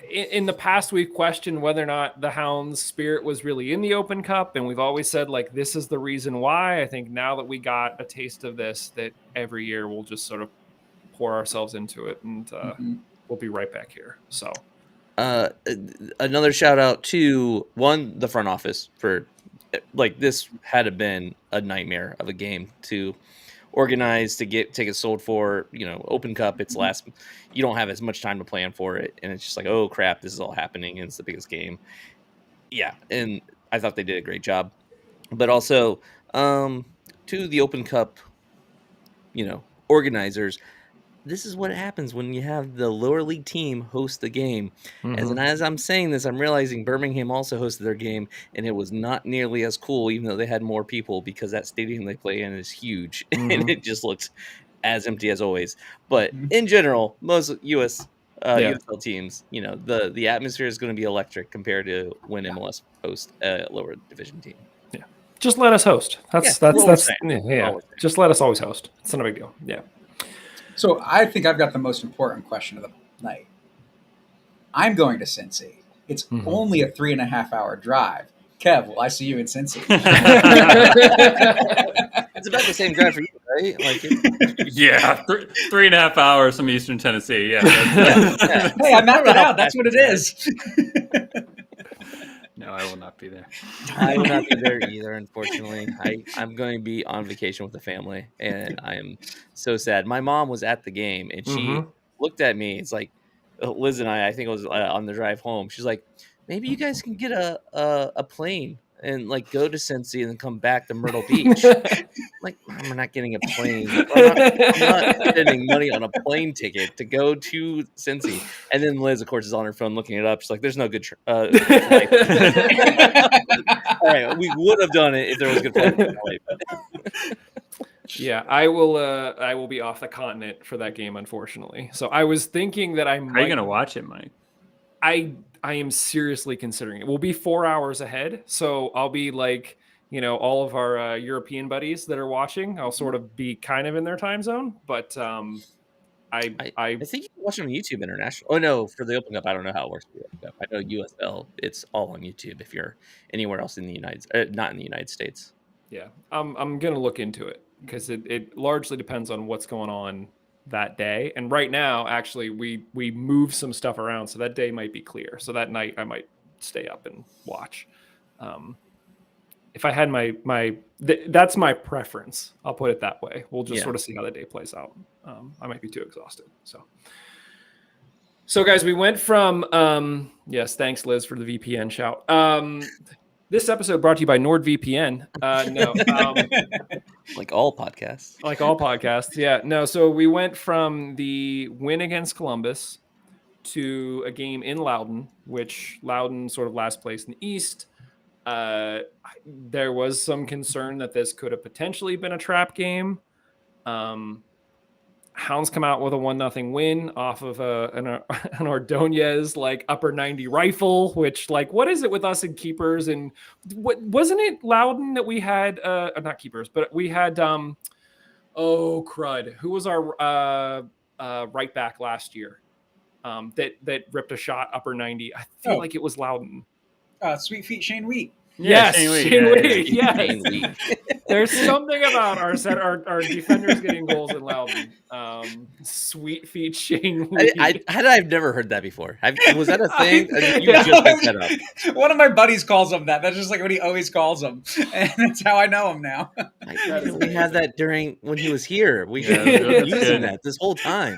in the past, we've questioned whether or not the Hounds' spirit was really in the Open Cup, and we've always said, like, this is the reason why. I think now that we got a taste of this, that every year we'll just sort of pour ourselves into it, and we'll be right back here. So, another shout out to the front office for, like, this had to been a nightmare of a game to organize, to get tickets sold for. Open Cup, it's last, you don't have as much time to plan for it, and it's just like, oh crap, this is all happening, and it's the biggest game. Yeah, and I thought they did a great job. But also, to the Open Cup, organizers, this is what happens when you have the lower league team host the game. As I'm saying this, I'm realizing Birmingham also hosted their game, and it was not nearly as cool, even though they had more people, because that stadium they play in is huge, and it just looks as empty as always. But in general, most USL teams, the atmosphere is going to be electric compared to when MLS hosts a lower division team. Yeah, just let us host. That's just let us always host. It's not a big deal. Yeah. So I think I've got the most important question of the night. I'm going to Cincy. It's only a 3.5 hour drive. Kev, will I see you in Cincy? It's about the same drive for you, right? Like, yeah, 3.5 hours from Eastern Tennessee. Yeah. Hey, I mapped it out. That's what it is. No, I will not be there. I will not be there either, unfortunately. I'm going to be on vacation with the family, and I am so sad. My mom was at the game, and she looked at me. It's like, Liz and I think it was on the drive home. She's like, maybe you guys can get a plane and, like, go to Cincy and then come back to Myrtle Beach. Like, we're not getting a plane. I'm not spending money on a plane ticket to go to Cincy. And then Liz, of course, is on her phone looking it up. She's like, there's no good flight. All right, we would have done it if there was good flight. Yeah, I will be off the continent for that game, unfortunately. So I was thinking that I might. How are you going to watch it, Mike? I am seriously considering it. We'll be 4 hours ahead, so I'll be like, all of our European buddies that are watching, I'll sort of be kind of in their time zone. But I think you can watch it on YouTube International. Oh no, for the Open Cup, I don't know how it works for the Open Cup. I know USL, it's all on YouTube if you're anywhere else in the not in the United States. Yeah, I'm gonna look into it because it largely depends on what's going on that day. And right now, actually, we move some stuff around, so that day might be clear. So that night, I might stay up and watch. If I had that's my preference. I'll put it that way. We'll just sort of see how the day plays out. I might be too exhausted. So guys, we went from yes, thanks Liz for the VPN shout. This episode brought to you by NordVPN. Like all podcasts. Like all podcasts, yeah. No, so we went from the win against Columbus to a game in Loudoun, which Loudoun sort of last place in the East. There was some concern that this could have potentially been a trap game. Hounds come out with a 1-0 win off of an Ordonez like upper 90 rifle, which, like, what is it with us and keepers? And what wasn't it Loudoun that we had not keepers, but we had crud. Who was our right back last year? That ripped a shot upper 90. I feel like it was Loudoun. Sweet Feet Shane Wheat. Yes, Shane Wheat. Yes. There's something about our defenders getting goals in Loudoun. Sweet Feet Shane Wheat. I've never heard that before. Was that a thing? You just picked that up. One of my buddies calls him that. That's just like what he always calls him, and that's how I know him now. We had that when he was here. We've been using that this whole time.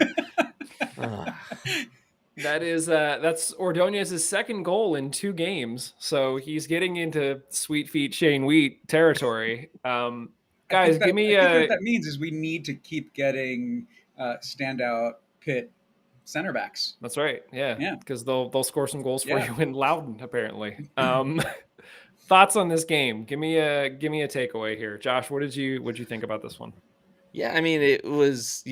That's Ordonez's second goal in 2 games, so he's getting into Sweet Feet Shane Wheat territory. Guys, give me what that means is we need to keep getting standout pit center backs. That's right. Yeah. Because they'll score some goals for you in Loudoun, apparently. Thoughts on this game? Give me a takeaway here, Josh. What did you think about this one? Yeah, I mean, it was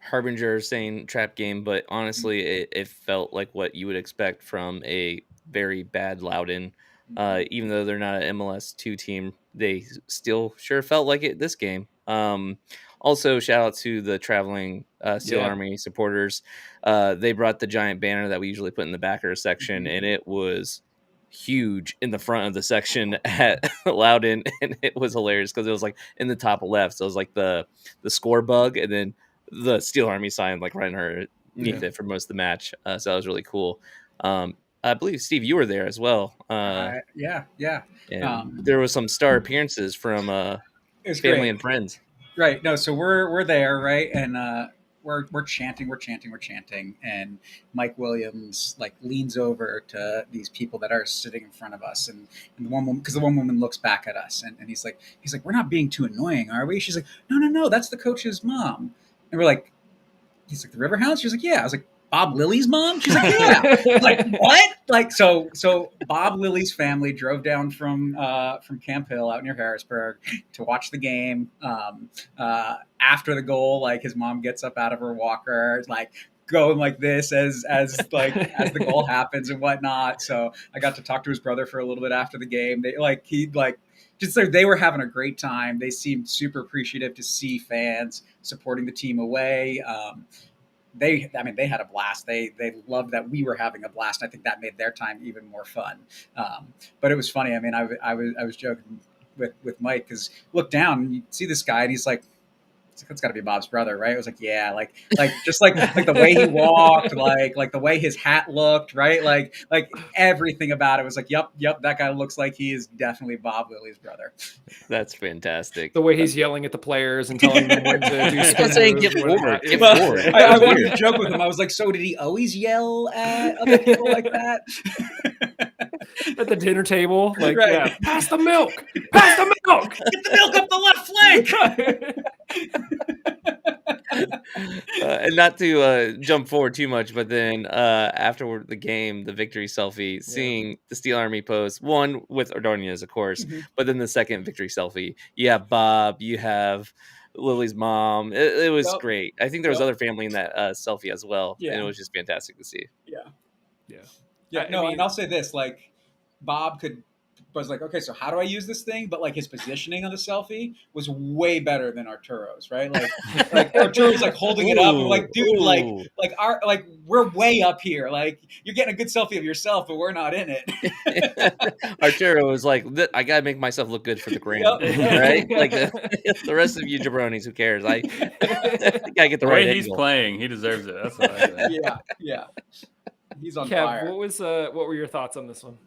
Harbinger saying trap game, but honestly, it felt like what you would expect from a very bad Loudoun. Even though they're not an MLS 2 team, they still sure felt like it this game. Also, shout out to the traveling Steel Yeah. Army supporters. They brought the giant banner that we usually put in the backer section, and it was huge in the front of the section at Loudoun, and it was hilarious because it was like in the top left. So it was like the score bug, and then the Steel Army sign like right underneath it for most of the match. So that was really cool. I believe Steve, you were there as well. Yeah. And there was some star appearances from It was family great. and friends. Right. No, so we're there, right? And we're chanting, and Mike Williams like leans over to these people that are sitting in front of us, and the one woman, because the one woman looks back at us, and he's like, we're not being too annoying, are we? She's like, no, that's the coach's mom, and we're like, he's like, the Riverhounds? She's like, yeah. I was like, Bob Lilly's mom? She's like, yeah. I was like, what? Like, so Bob Lilly's family drove down from Camp Hill out near Harrisburg to watch the game. After the goal, like his mom gets up out of her walker, like going like this as the goal happens and whatnot. So I got to talk to his brother for a little bit after the game. They were having a great time. They seemed super appreciative to see fans supporting the team away. They had a blast. They loved that we were having a blast. I think that made their time even more fun. But it was funny. I mean, I was joking with Mike because look down and you see this guy and he's like, that's got to be Bob's brother, right? I was like, yeah, like just like the way he walked, like the way his hat looked, right? Like everything about it was like, yep, that guy looks like he is definitely Bob Lilly's brother. That's fantastic. The way he's yelling at the players and telling them when to do I'm saying get forward. I wanted to joke with him. I was like, so did he always yell at other people like that? At the dinner table, like, Right. yeah, pass the milk, pass the milk, Get the milk up the left flank. And not to jump forward too much, but then after the game, the victory selfie, seeing the Steel Army post, one with Ordonez, of course, but then the second victory selfie, you have Bob, you have Lily's mom. It was great. I think there was other family in that selfie as well, and it was just fantastic to see. Yeah. No, and I'll say this, like, Bob was like, okay, so how do I use this thing? But like his positioning on the selfie was way better than Arturo's, right? Like Arturo's like holding it up and like, dude, like we're way up here. Like you're getting a good selfie of yourself, but we're not in it. Arturo was like, I gotta make myself look good for the gram, right? Like the rest of you jabronis, who cares? I gotta get the right way he's angle. playing, he deserves it. That's what I say. Yeah. He's on Kev, fire. what were your thoughts on this one?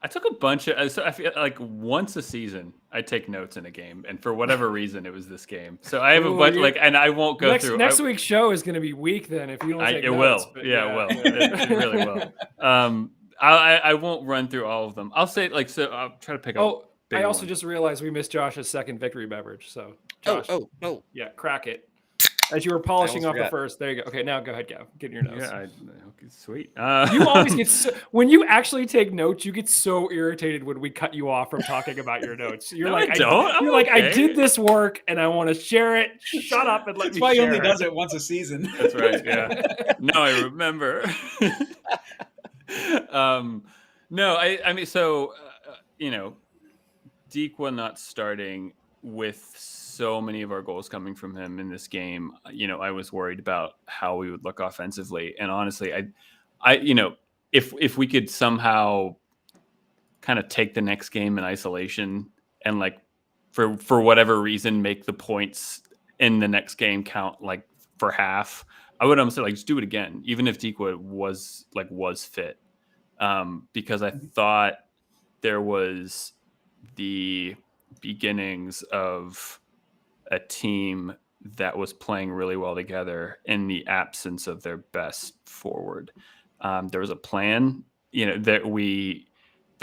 I took a bunch of. So I feel like once a season, I take notes in a game, and for whatever reason, it was this game. So I have a bunch, and I won't go through. Next week's show is going to be weak. Then if you don't take notes, it will. It will. It really will. I won't run through all of them. I'll say I'll try to pick up. Oh, I also just realized we missed Josh's second victory beverage. So, Josh, yeah, crack it. As you were polishing off the first, there you go. Okay, now go ahead, Gav. Get in your notes. Yeah, okay, sweet. You always get when you actually take notes, you get so irritated when we cut you off from talking about your notes. You're No, like, I don't. You're like, I did this work and I want to share it. Shut up and let That's me. why he share only it. does it once a season. That's right. Yeah. No, I remember. No, I mean, so Dequa not starting with so many of our goals coming from him in this game, I was worried about how we would look offensively. And honestly, I if we could somehow kind of take the next game in isolation and like for whatever reason make the points in the next game count like for half, I would almost say like just do it again, even if Dequa was fit, because I thought there was the beginnings of a team that was playing really well together in the absence of their best forward. There was a plan, the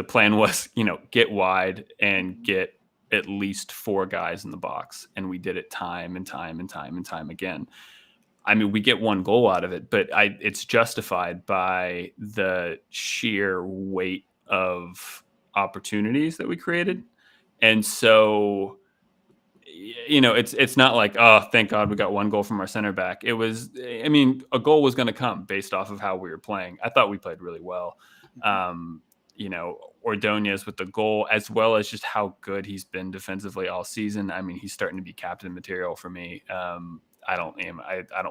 plan was, get wide and get at least 4 guys in the box. And we did it time and time again. I mean, we get 1 goal out of it, but it's justified by the sheer weight of opportunities that we created. And so, it's not like, oh, thank God we got 1 goal from our center back. It was, a goal was going to come based off of how we were playing. I thought we played really well. Ordonez with the goal, as well as just how good he's been defensively all season. I mean, he's starting to be captain material for me. I don't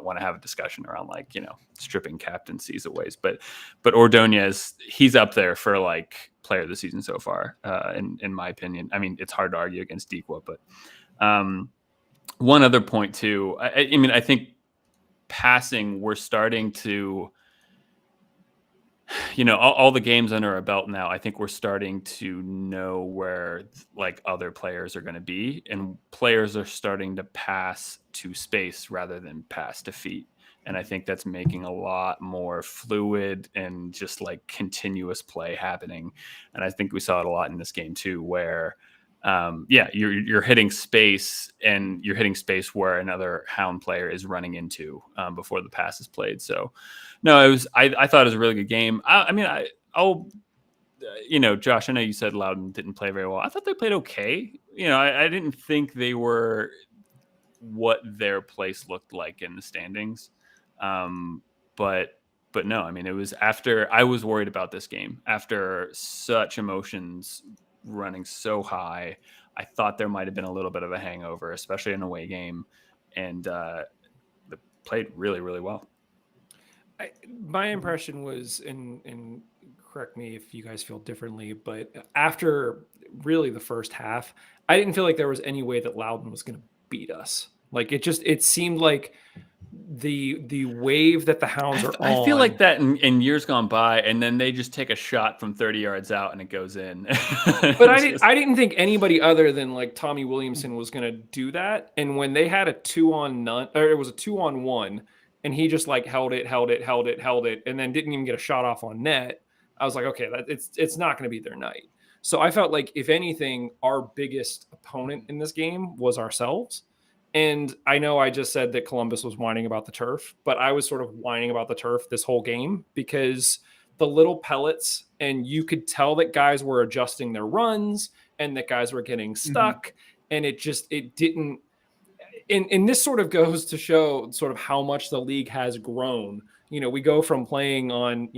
want to have a discussion around stripping captaincies away, but Ordonez, he's up there for player of the season so far, in my opinion. I mean, it's hard to argue against Dequa, but one other point too. I mean, I think passing, we're starting to, all the games under our belt now, I think we're starting to know where other players are going to be, and players are starting to pass to space rather than pass to feet. And I think that's making a lot more fluid and just continuous play happening. And I think we saw it a lot in this game too, where you're hitting space, and you're hitting space where another Hound player is running into before the pass is played. So no, it was, I thought it was a really good game. I'll Josh, I know you said Loudoun didn't play very well. I thought they played okay. I didn't think they were what their place looked like in the standings. But no, I mean, it was after I was worried about this game, after such emotions running so high. I thought there might have been a little bit of a hangover, especially in an away game, and they played really, really well. My impression was, and correct me if you guys feel differently, but after really the first half, I didn't feel like there was any way that Loudoun was going to beat us. It seemed like the wave that the Hounds are on. I feel like that in years gone by, and then they just take a shot from 30 yards out and it goes in. But I didn't think anybody other than Tommy Williamson was going to do that. And when they had a 2-on-none, or it was a 2-on-1, and he just held it, and then didn't even get a shot off on net, I was like, okay, it's not going to be their night. So I felt like, if anything, our biggest opponent in this game was ourselves. And I know I just said that Columbus was whining about the turf, but I was sort of whining about the turf this whole game, because the little pellets, and you could tell that guys were adjusting their runs and that guys were getting stuck. Mm-hmm. And it didn't. And this sort of goes to show sort of how much the league has grown. We go from playing on,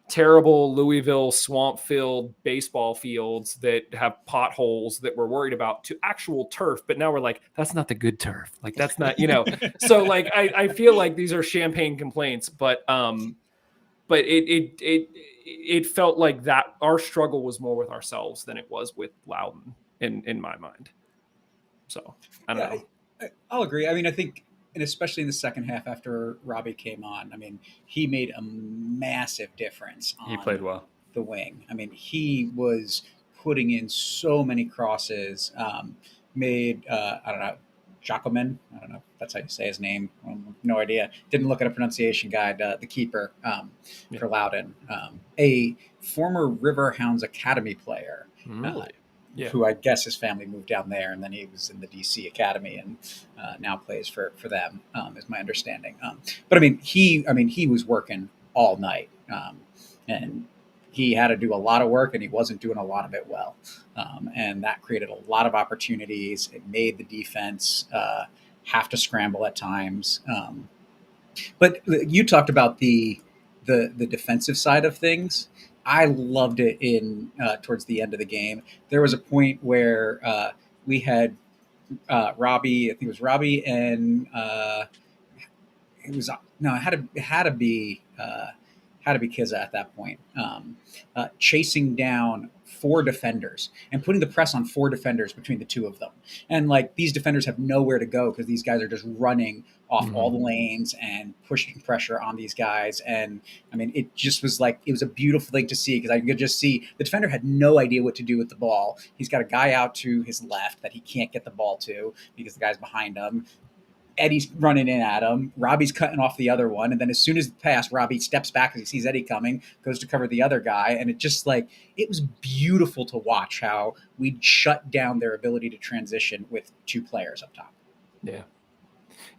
terrible Louisville swamp-filled baseball fields that have potholes that we're worried about, to actual turf. But now we're like, that's not the good turf. That's not, So I feel like these are champagne complaints, but it felt like that our struggle was more with ourselves than it was with Loudoun in my mind. So I don't know. I'll agree. I mean, I think, and especially in the second half after Robbie came on, I mean, he made a massive difference on he played well. The wing. I mean, he was putting in so many crosses, made, I don't know, Jacquemin, I don't know if that's how you say his name. No idea. Didn't look at a pronunciation guide. The keeper for Loudoun, a former Riverhounds Academy player. Really? Who I guess his family moved down there, and then he was in the DC Academy and now plays for them, is my understanding. But I mean, he was working all night, and he had to do a lot of work, and he wasn't doing a lot of it well, and that created a lot of opportunities. It made the defense have to scramble at times. But you talked about the defensive side of things. I loved it in towards the end of the game. There was a point where we had Robbie. I think it was Robbie, and it had to be Kizza at that point, chasing down 4 defenders and putting the press on 4 defenders between the 2 of them. And these defenders have nowhere to go, because these guys are just running off all the lanes and pushing pressure on these guys. And I mean, it just was it was a beautiful thing to see, because I could just see the defender had no idea what to do with the ball. He's got a guy out to his left that he can't get the ball to because the guy's behind him. Eddie's running in at him. Robbie's cutting off the other one. And then as soon as the pass, Robbie steps back because he sees Eddie coming, goes to cover the other guy. And it just it was beautiful to watch how we'd shut down their ability to transition with 2 players up top. Yeah.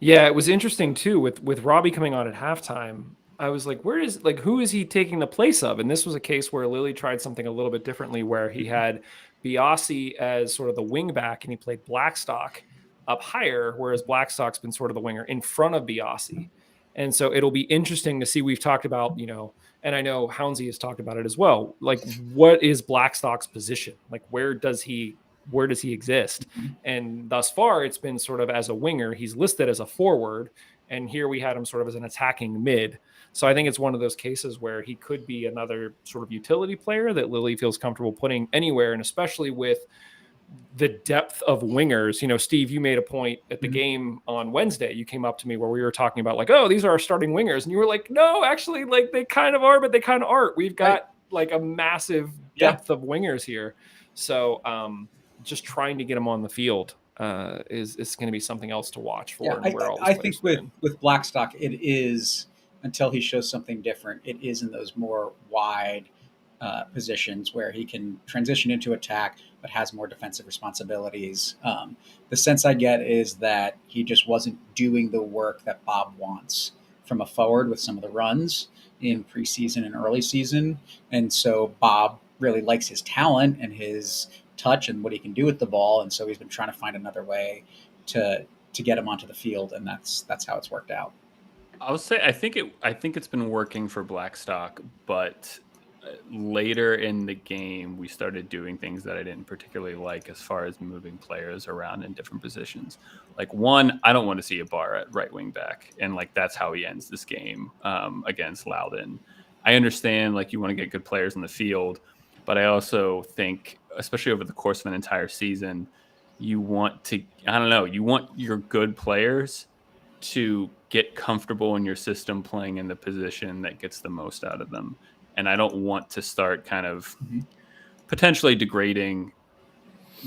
Yeah, it was interesting too with Robbie coming on at halftime. I was like, who is he taking the place of? And this was a case where Lily tried something a little bit differently, where he had Biasi as sort of the wing back, and he played Blackstock up higher, whereas Blackstock's been sort of the winger in front of Biasi. And so it'll be interesting to see. We've talked about, and I know Hounsey has talked about it as well. Like, what is Blackstock's position? Like, where does he exist? And thus far, it's been sort of as a winger. He's listed as a forward, and here we had him sort of as an attacking mid. So I think it's one of those cases where he could be another sort of utility player that Lily feels comfortable putting anywhere, and especially with the depth of wingers. Steve, you made a point at the game on Wednesday. You came up to me where we were talking about like, oh, these are our starting wingers. And you were like, no, actually, like they kind of are, but they kind of aren't. We've got like a massive depth of wingers here. So just trying to get them on the field is going to be something else to watch for. I think with Blackstock, it is, until he shows something different, it is in those more wide positions where he can transition into attack, but has more defensive responsibilities. The sense I get is that he just wasn't doing the work that Bob wants from a forward with some of the runs in preseason and early season. And so Bob really likes his talent and his touch and what he can do with the ball. And so he's been trying to find another way to get him onto the field. And that's how it's worked out. I would say I think it's been working for Blackstock, but later in the game we started doing things that I didn't particularly like as far as moving players around in different positions. Like, one, I don't want to see a bar at right wing back, and like that's how he ends this game against Loudoun. I understand like you want to get good players in the field, but I also think, especially over the course of an entire season, you want your good players to get comfortable in your system playing in the position that gets the most out of them. And I don't want to start kind of potentially degrading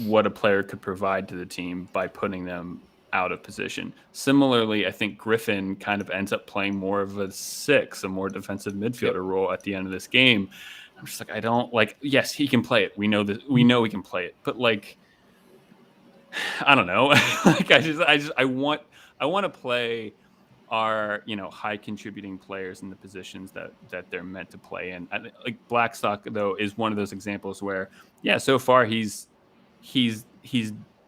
what a player could provide to the team by putting them out of position. Similarly, I think Griffin kind of ends up playing more of a 6, a more defensive midfielder role at the end of this game. I'm just like, I don't like, yes, he can play it. We know he can play it, but like, I don't know. Like, I want to play our high contributing players in the positions that they're meant to play in. Like Blackstock though is one of those examples where so far he's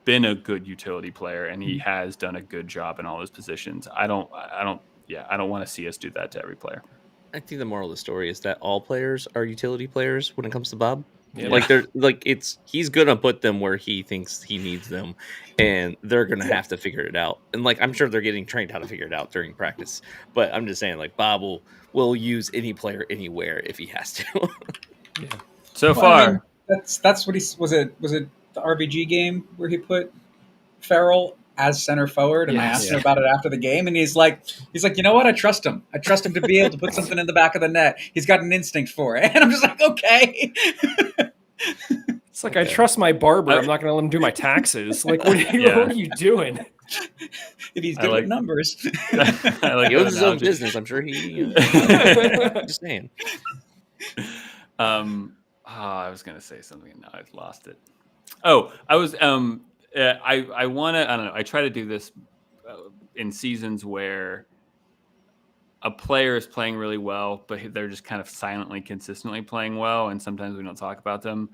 been a good utility player and he has done a good job in all his positions. I don't want to see us do that to every player. I think the moral of the story is that all players are utility players when it comes to Bob. Yeah. Like he's gonna put them where he thinks he needs them, and they're gonna have to figure it out. And like I'm sure they're getting trained how to figure it out during practice. But I'm just saying, like Bob will use any player anywhere if he has to. Yeah. So far, I mean, that's what he was. It the RBG game where he put Farrell as center forward, and I asked him about it after the game, and he's like, you know what? I trust him. I trust him to be able to put something in the back of the net. He's got an instinct for it, and I'm just like, okay. It's like, I trust my barber. I'm not going to let him do my taxes. Like, what are you doing? If he's good with numbers. I like he owns his own business. I'm sure he. Just saying. I was going to say something, and now I've lost it. Oh, I was. I want to. I don't know. I try to do this in seasons where a player is playing really well, but they're just kind of silently, consistently playing well, and sometimes we don't talk about them.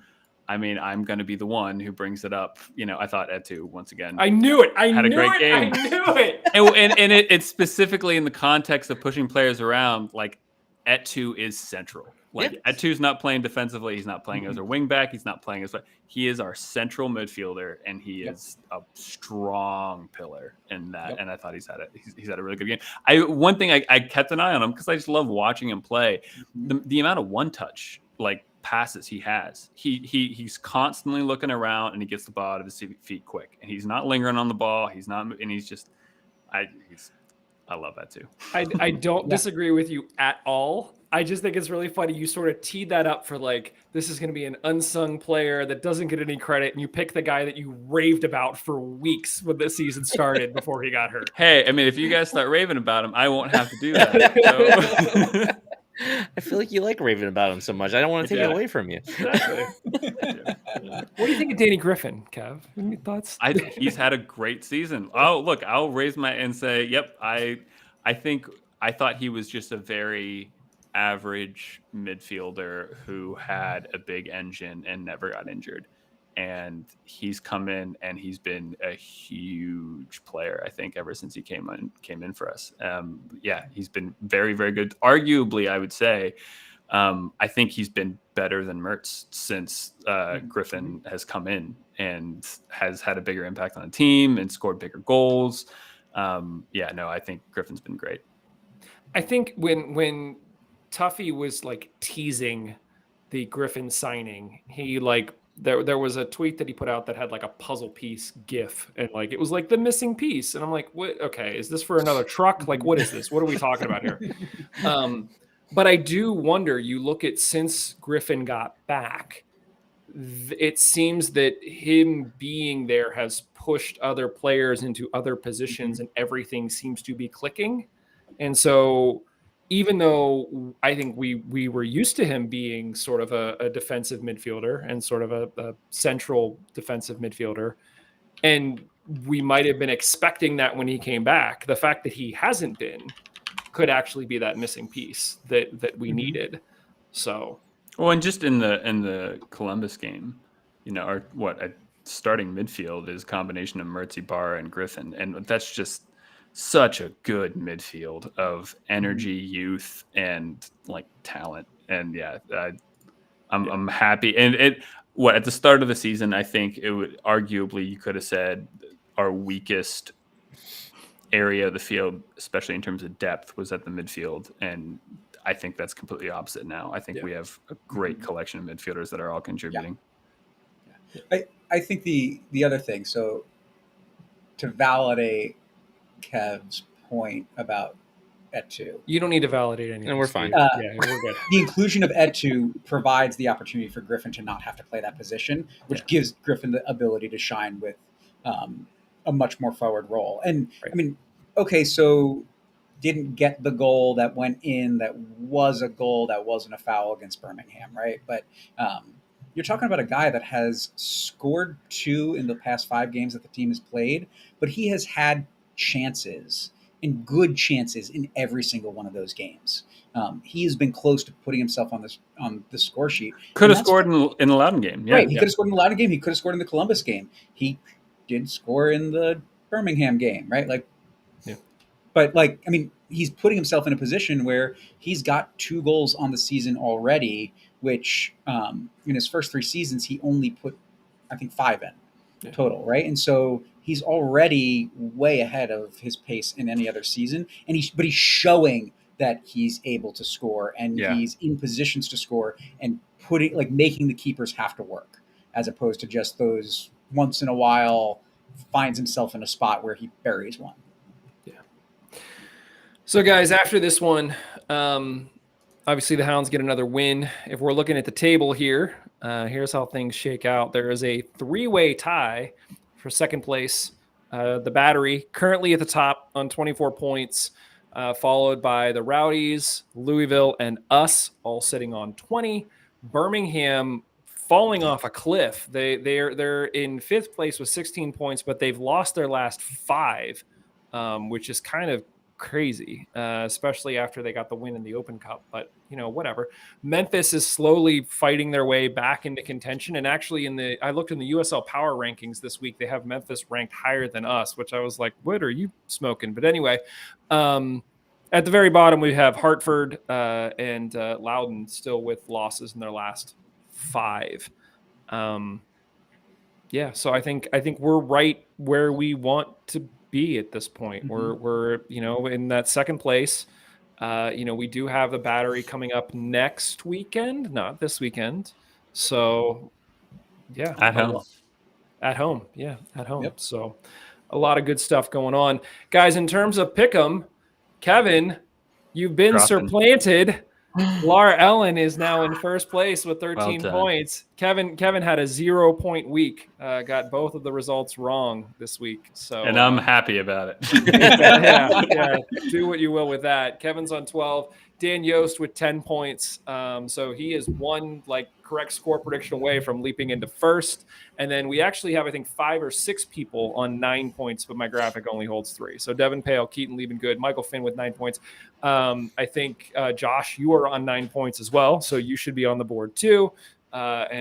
I mean, I'm going to be the one who brings it up. I thought Etu once again. I knew it. Had a great game. I knew it. And it's specifically in the context of pushing players around. Like Etu is central. Like Etu's not playing defensively. He's not playing as a wing back. He's not playing as he is our central midfielder, and he is a strong pillar in that. And I thought he's had a really good game. One thing I kept an eye on him because I just love watching him play. The amount of one touch passes he has. He's constantly looking around and he gets the ball out of his feet quick. And he's not lingering on the ball. He's not, and he's just, I love that too. I don't disagree with you at all. I just think it's really funny. You sort of teed that up for like, this is going to be an unsung player that doesn't get any credit. And you pick the guy that you raved about for weeks when the season started before he got hurt. Hey, I mean, if you guys start raving about him, I won't have to do that. So. I feel like you like raving about him so much. I don't want to take it away from you. Exactly. What do you think of Danny Griffin, Kev? Any thoughts? He's had a great season. Oh, look, I'll raise my and say, yep. I thought he was just a very average midfielder who had a big engine and never got injured. and he's come in and he's been a huge player, I think, ever since he came in for us. He's been very, very good. Arguably, I would say, I think he's been better than Mertz since Griffin has come in and has had a bigger impact on the team and scored bigger goals. I think Griffin's been great. I think when Tuffy was like teasing the Griffin signing, he like there was a tweet that he put out that had like a puzzle piece GIF, and like it was like the missing piece, and I'm like, what? Okay, is this for another truck? Like, what is this? What are we talking about here? But I do wonder. You look at since Griffin got back, it seems that him being there has pushed other players into other positions, and everything seems to be clicking. And so even though I think we were used to him being sort of a defensive midfielder and sort of a central defensive midfielder, and we might have been expecting that when he came back, the fact that he hasn't been could actually be that missing piece that we needed. So, well, and just in the Columbus game, our starting midfield is a combination of Mertz, Barr, and Griffin, and that's just such a good midfield of energy, youth, and like talent. And I'm happy. And at the start of the season, I think it would arguably, you could have said our weakest area of the field, especially in terms of depth, was at the midfield. And I think that's completely opposite now. I think we have a great collection of midfielders that are all contributing. Yeah. I think the other thing, so to validate Kev's point about Etu. You don't need to validate anything. And we're fine. We're good. The inclusion of Etu provides the opportunity for Griffin to not have to play that position, which gives Griffin the ability to shine with a much more forward role. And I mean, okay, so didn't get the goal that went in, that was a goal, that wasn't a foul against Birmingham, right? But you're talking about a guy that has scored 2 in the past 5 games that the team has played, but he has had chances and good chances in every single one of those games. He has been close to putting himself on the score sheet. Could have scored in the Loudoun game. Right. He could have scored in the Loudoun game. He could have scored in the Columbus game. He did score in the Birmingham game, right? But I mean, he's putting himself in a position where he's got 2 goals on the season already, which in his first 3 seasons, he only put, I think, 5 in total, right? And so he's already way ahead of his pace in any other season. And he's showing that he's able to score, and he's in positions to score, and making the keepers have to work, as opposed to just those once in a while finds himself in a spot where he buries one. So, guys, after this one, obviously the Hounds get another win. If we're looking at the table here, here's how things shake out. There is a 3-way tie for second place. The Battery currently at the top on 24 points, followed by the Rowdies, Louisville, and us, all sitting on 20. Birmingham falling off a cliff. They're in 5th place with 16 points, but they've lost their last 5, which is kind of crazy, especially after they got the win in the Open Cup. But whatever. Memphis is slowly fighting their way back into contention, and actually I looked in the USL Power rankings this week. They have Memphis ranked higher than us, which I was like, what are you smoking? But anyway, at the very bottom we have Hartford and Loudoun still with losses in their last 5. So I think we're right where we want to be at this point. We're in that second place. We do have the Battery coming up next weekend, not this weekend. So at home. Yep. So a lot of good stuff going on, guys. In terms of pick'em, Kevin, you've been supplanted. Laura Ellen is now in first place with 13 points. Kevin had a 0-point week. Got both of the results wrong this week. So, and I'm happy about it. yeah. Do what you will with that. Kevin's on 12. Dan Yost with 10 points. So he is one correct score prediction away from leaping into first. And then we actually have, I think, 5 or 6 people on 9 points, but my graphic only holds 3. So Devin Pale, Keaton Lieben Good, Michael Finn with 9 points. I think, Josh, you are on 9 points as well. So you should be on the board too. Lots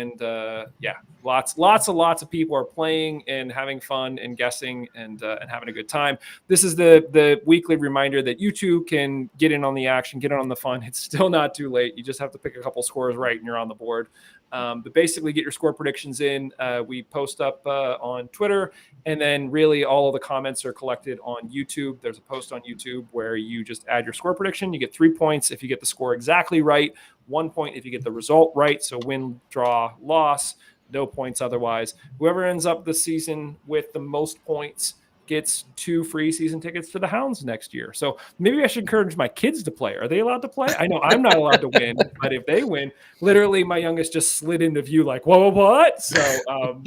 of people are playing and having fun and guessing and having a good time. This is the weekly reminder that you too can get in on the action, get in on the fun. It's still not too late. You just have to pick a couple scores right and you're on the board. But basically get your score predictions in. We post up on Twitter, and then really all of the comments are collected on YouTube. There's a post on YouTube where you just add your score prediction. You get 3 points if you get the score exactly right, 1 point if you get the result right. So win, draw, loss, no points otherwise. Whoever ends up the season with the most points gets 2 free season tickets to the Hounds next year. So maybe I should encourage my kids to play. Are they allowed to play? I know I'm not allowed to win, but if they win, literally my youngest just slid into view like, whoa, what? So,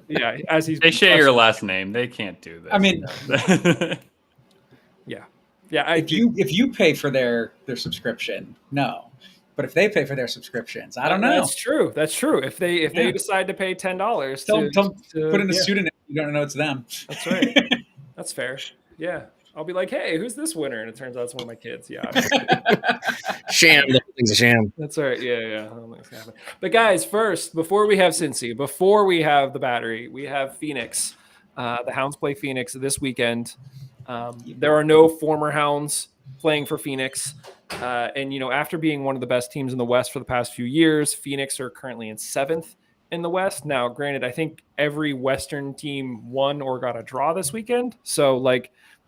yeah, as they share your last name. They can't do that. I mean, yeah. If you pay for their subscription, no. But if they pay for their subscriptions, I don't know. That's true. If they decide to pay $10 to put in a pseudonym, you don't know it's them. That's right. That's fair. Yeah. I'll be like, hey, who's this winner? And it turns out it's one of my kids. Yeah. Sham. The whole thing's a sham. That's right. Yeah. But guys, first, before we have Cincy, before we have the Battery, we have Phoenix. The Hounds play Phoenix this weekend. There are no former Hounds playing for Phoenix. And, after being one of the best teams in the West for the past few years, Phoenix are currently in 7th in the West. Now, granted, I think every Western team won or got a draw this weekend. So,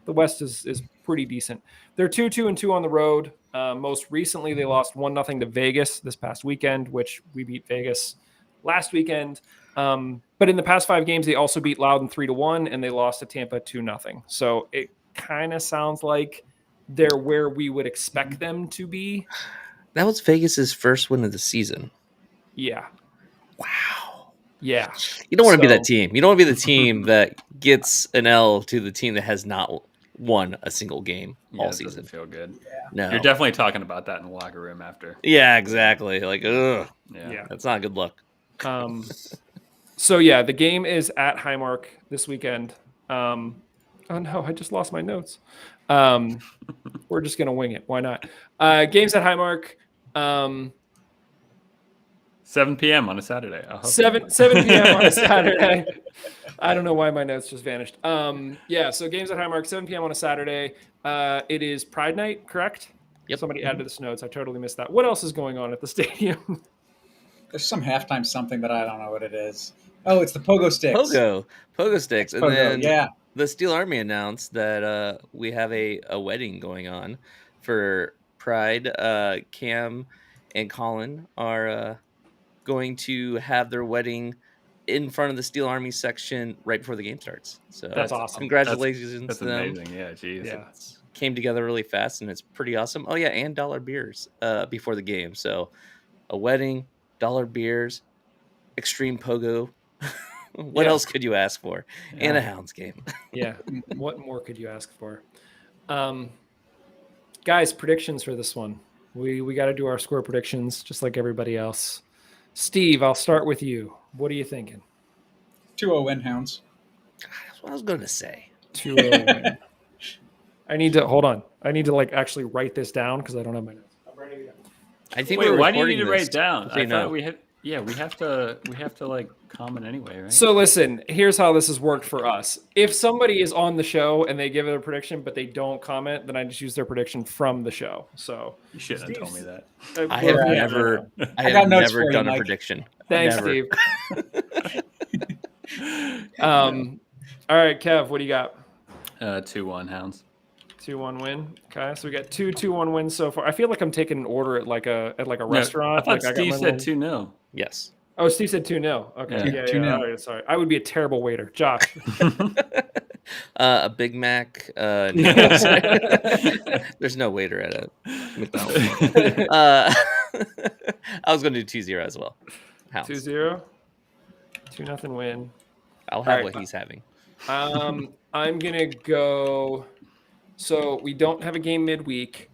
the West is pretty decent. They're 2-2-2 on the road. Most recently, they lost 1-0 to Vegas this past weekend, which we beat Vegas last weekend. But in the past 5 games, they also beat Loudoun 3-1, and they lost to Tampa 2-0. So it kind of sounds like they're where we would expect them to be. That was Vegas's first win of the season. Yeah. Wow. Yeah. You don't want to be that team. You don't want to be the team that gets an L to the team that has not won a single game all season. Doesn't feel good. Yeah. No. You're definitely talking about that in the locker room after. Yeah, exactly. Like, ugh. Yeah. That's not good luck. So yeah, the game is at Highmark this weekend. Oh no, I just lost my notes. We're just gonna wing it. Why not? Games at Highmark. 7 p.m. on a Saturday. 7 p.m. on a Saturday. I don't know why my notes just vanished. So games at Highmark, 7 p.m. on a Saturday. It is Pride Night, correct? Yep. Somebody added this notes. I totally missed that. What else is going on at the stadium? There's some halftime something, but I don't know what it is. Oh, it's the Pogo Sticks. Pogo Sticks. And Pogo, then the Steel Army announced that we have a wedding going on for Pride. Cam and Colin are going to have their wedding in front of the Steel Army section right before the game starts. So that's awesome. Congratulations that's to them. Amazing. Yeah, geez. Yeah. It came together really fast, and it's pretty awesome. Oh yeah, and dollar beers before the game. So a wedding, dollar beers, extreme pogo. What else could you ask for? Yeah. And a Hounds game. Yeah. What more could you ask for? Guys, predictions for this one. We got to do our score predictions just like everybody else. Steve, I'll start with you. What are you thinking? 2-0 win, Hounds. That's what I was going to say. 2-0 win. I need to actually write this down because I don't have my notes. I'm writing it down. I think why do you need to write down? I thought we have to comment anyway, right? So listen, here's how this has worked for us. If somebody is on the show and they give it a prediction, but they don't comment, then I just use their prediction from the show. So you shouldn't have told me that. I have never done a prediction. Thanks, never. Steve. All right, Kev, what do you got? 2-1 Hounds. 2-1 win. Okay, so we got 2-1 wins so far. I feel like I'm taking an order at like a restaurant. I thought Steve said 2-0. Yes. Oh, Steve said 2-0. Okay. Yeah. 2-0. All right, sorry. I would be a terrible waiter. Josh. A Big Mac. No. There's no waiter at a McDonald's. I was going to do 2-0 as well. 2-0. 2-0 win. I'll have what he's having. I'm going to go. So we don't have a game midweek.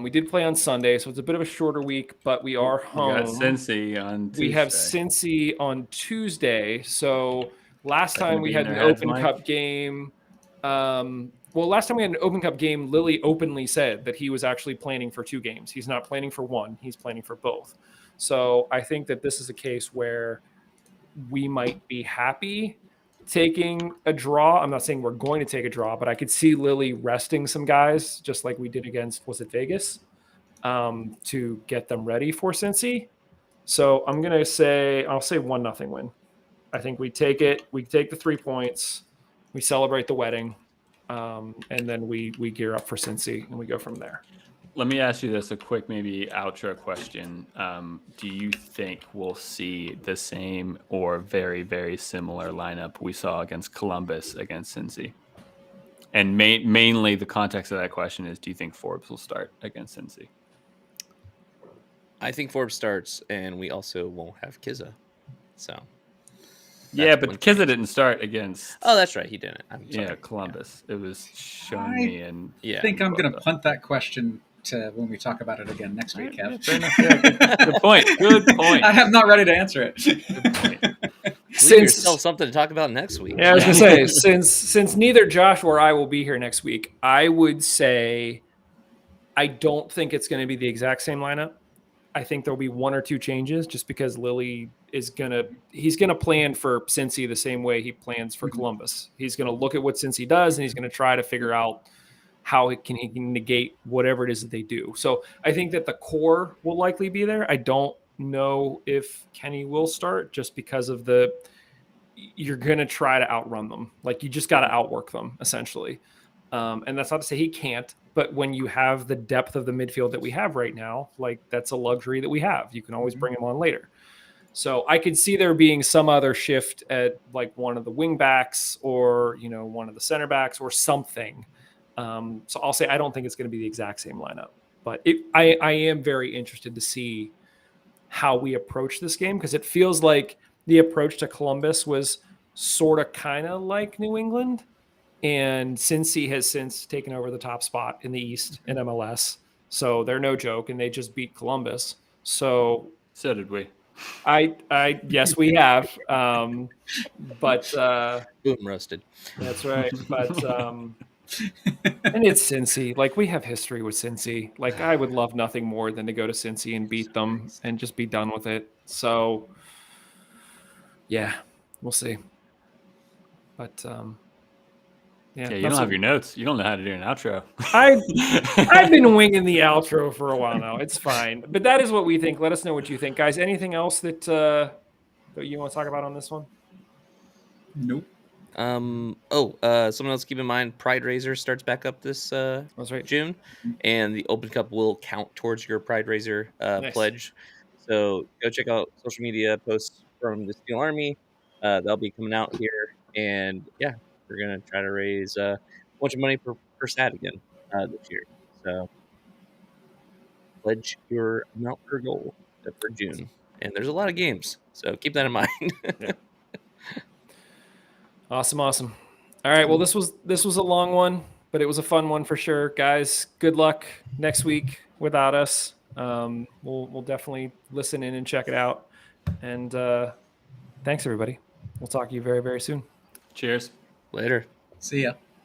We did play on Sunday, so it's a bit of a shorter week, but we are home. We got Cincy on Tuesday. We have Cincy on Tuesday. So last time we had an Open Cup game. Last time we had an Open Cup game, Lily openly said that he was actually planning for 2 games. He's not planning for 1. He's planning for both. So I think that this is a case where we might be happy taking a draw. I'm not saying we're going to take a draw, but I could see Lily resting some guys, just like we did against, was it Vegas, to get them ready for Cincy. So I'm going to say, I'll say 1-0 win. I think we take it. We take the 3 points. We celebrate the wedding. And then we gear up for Cincy and we go from there. Let me ask you this, a quick maybe outro question. Do you think we'll see the same or very, very similar lineup we saw against Columbus against Cincy? And mainly the context of that question is, do you think Forbes will start against Cincy? I think Forbes starts, and we also won't have Kizza. So. Yeah, but Kizza didn't start against. Oh, that's right. He didn't. Columbus. Yeah. It was shown me. And I think I'm going to punt that question to when we talk about it again next week, Kev. Yeah, fair enough. Yeah, good point. Good point. I am not ready to answer it. Good point. Leave yourself something to talk about next week. Yeah, I was going to say, since neither Josh or I will be here next week, I would say I don't think it's going to be the exact same lineup. I think there'll be 1 or 2 changes just because Lily he's going to plan for Cincy the same way he plans for Columbus. He's going to look at what Cincy does, and he's going to try to figure out how he can negate whatever it is that they do. So I think that the core will likely be there. I don't know if Kenny will start just because of you're going to try to outrun them. Like, you just got to outwork them essentially. And that's not to say he can't, but when you have the depth of the midfield that we have right now, like, that's a luxury that we have. You can always bring him on later. So I could see there being some other shift at like one of the wing backs or, one of the center backs or something. So I'll say I don't think it's going to be the exact same lineup, but I am very interested to see how we approach this game, because it feels like the approach to Columbus was sort of kind of like New England, and Cincy has since taken over the top spot in the East in MLS. So they're no joke, and they just beat Columbus. So did we. Yes, we have. But boom, roasted. That's right. But and it's Cincy. Like, we have history with Cincy. Like, I would love nothing more than to go to Cincy and beat them and just be done with it. So yeah, we'll see. But yeah, you don't have your notes. You don't know how to do an outro. I've been winging the outro for a while now. It's fine. But that is what we think. Let us know what you think, guys. Anything else that you want to talk about on this one? Nope. Someone else keep in mind, Pride Raiser starts back up this That's right. June, and the Open Cup will count towards your Pride Raiser Nice. pledge. So go check out social media posts from the Steel Army. They'll be coming out here, and yeah, we're gonna try to raise a bunch of money for SAD again this year. So pledge your amount per goal for June, and there's a lot of games, so keep that in mind. Yeah. Awesome. All right. Well, this was a long one, but it was a fun one for sure, guys. Good luck next week without us. We'll definitely listen in and check it out. And thanks, everybody. We'll talk to you very, very soon. Cheers. Later. See ya.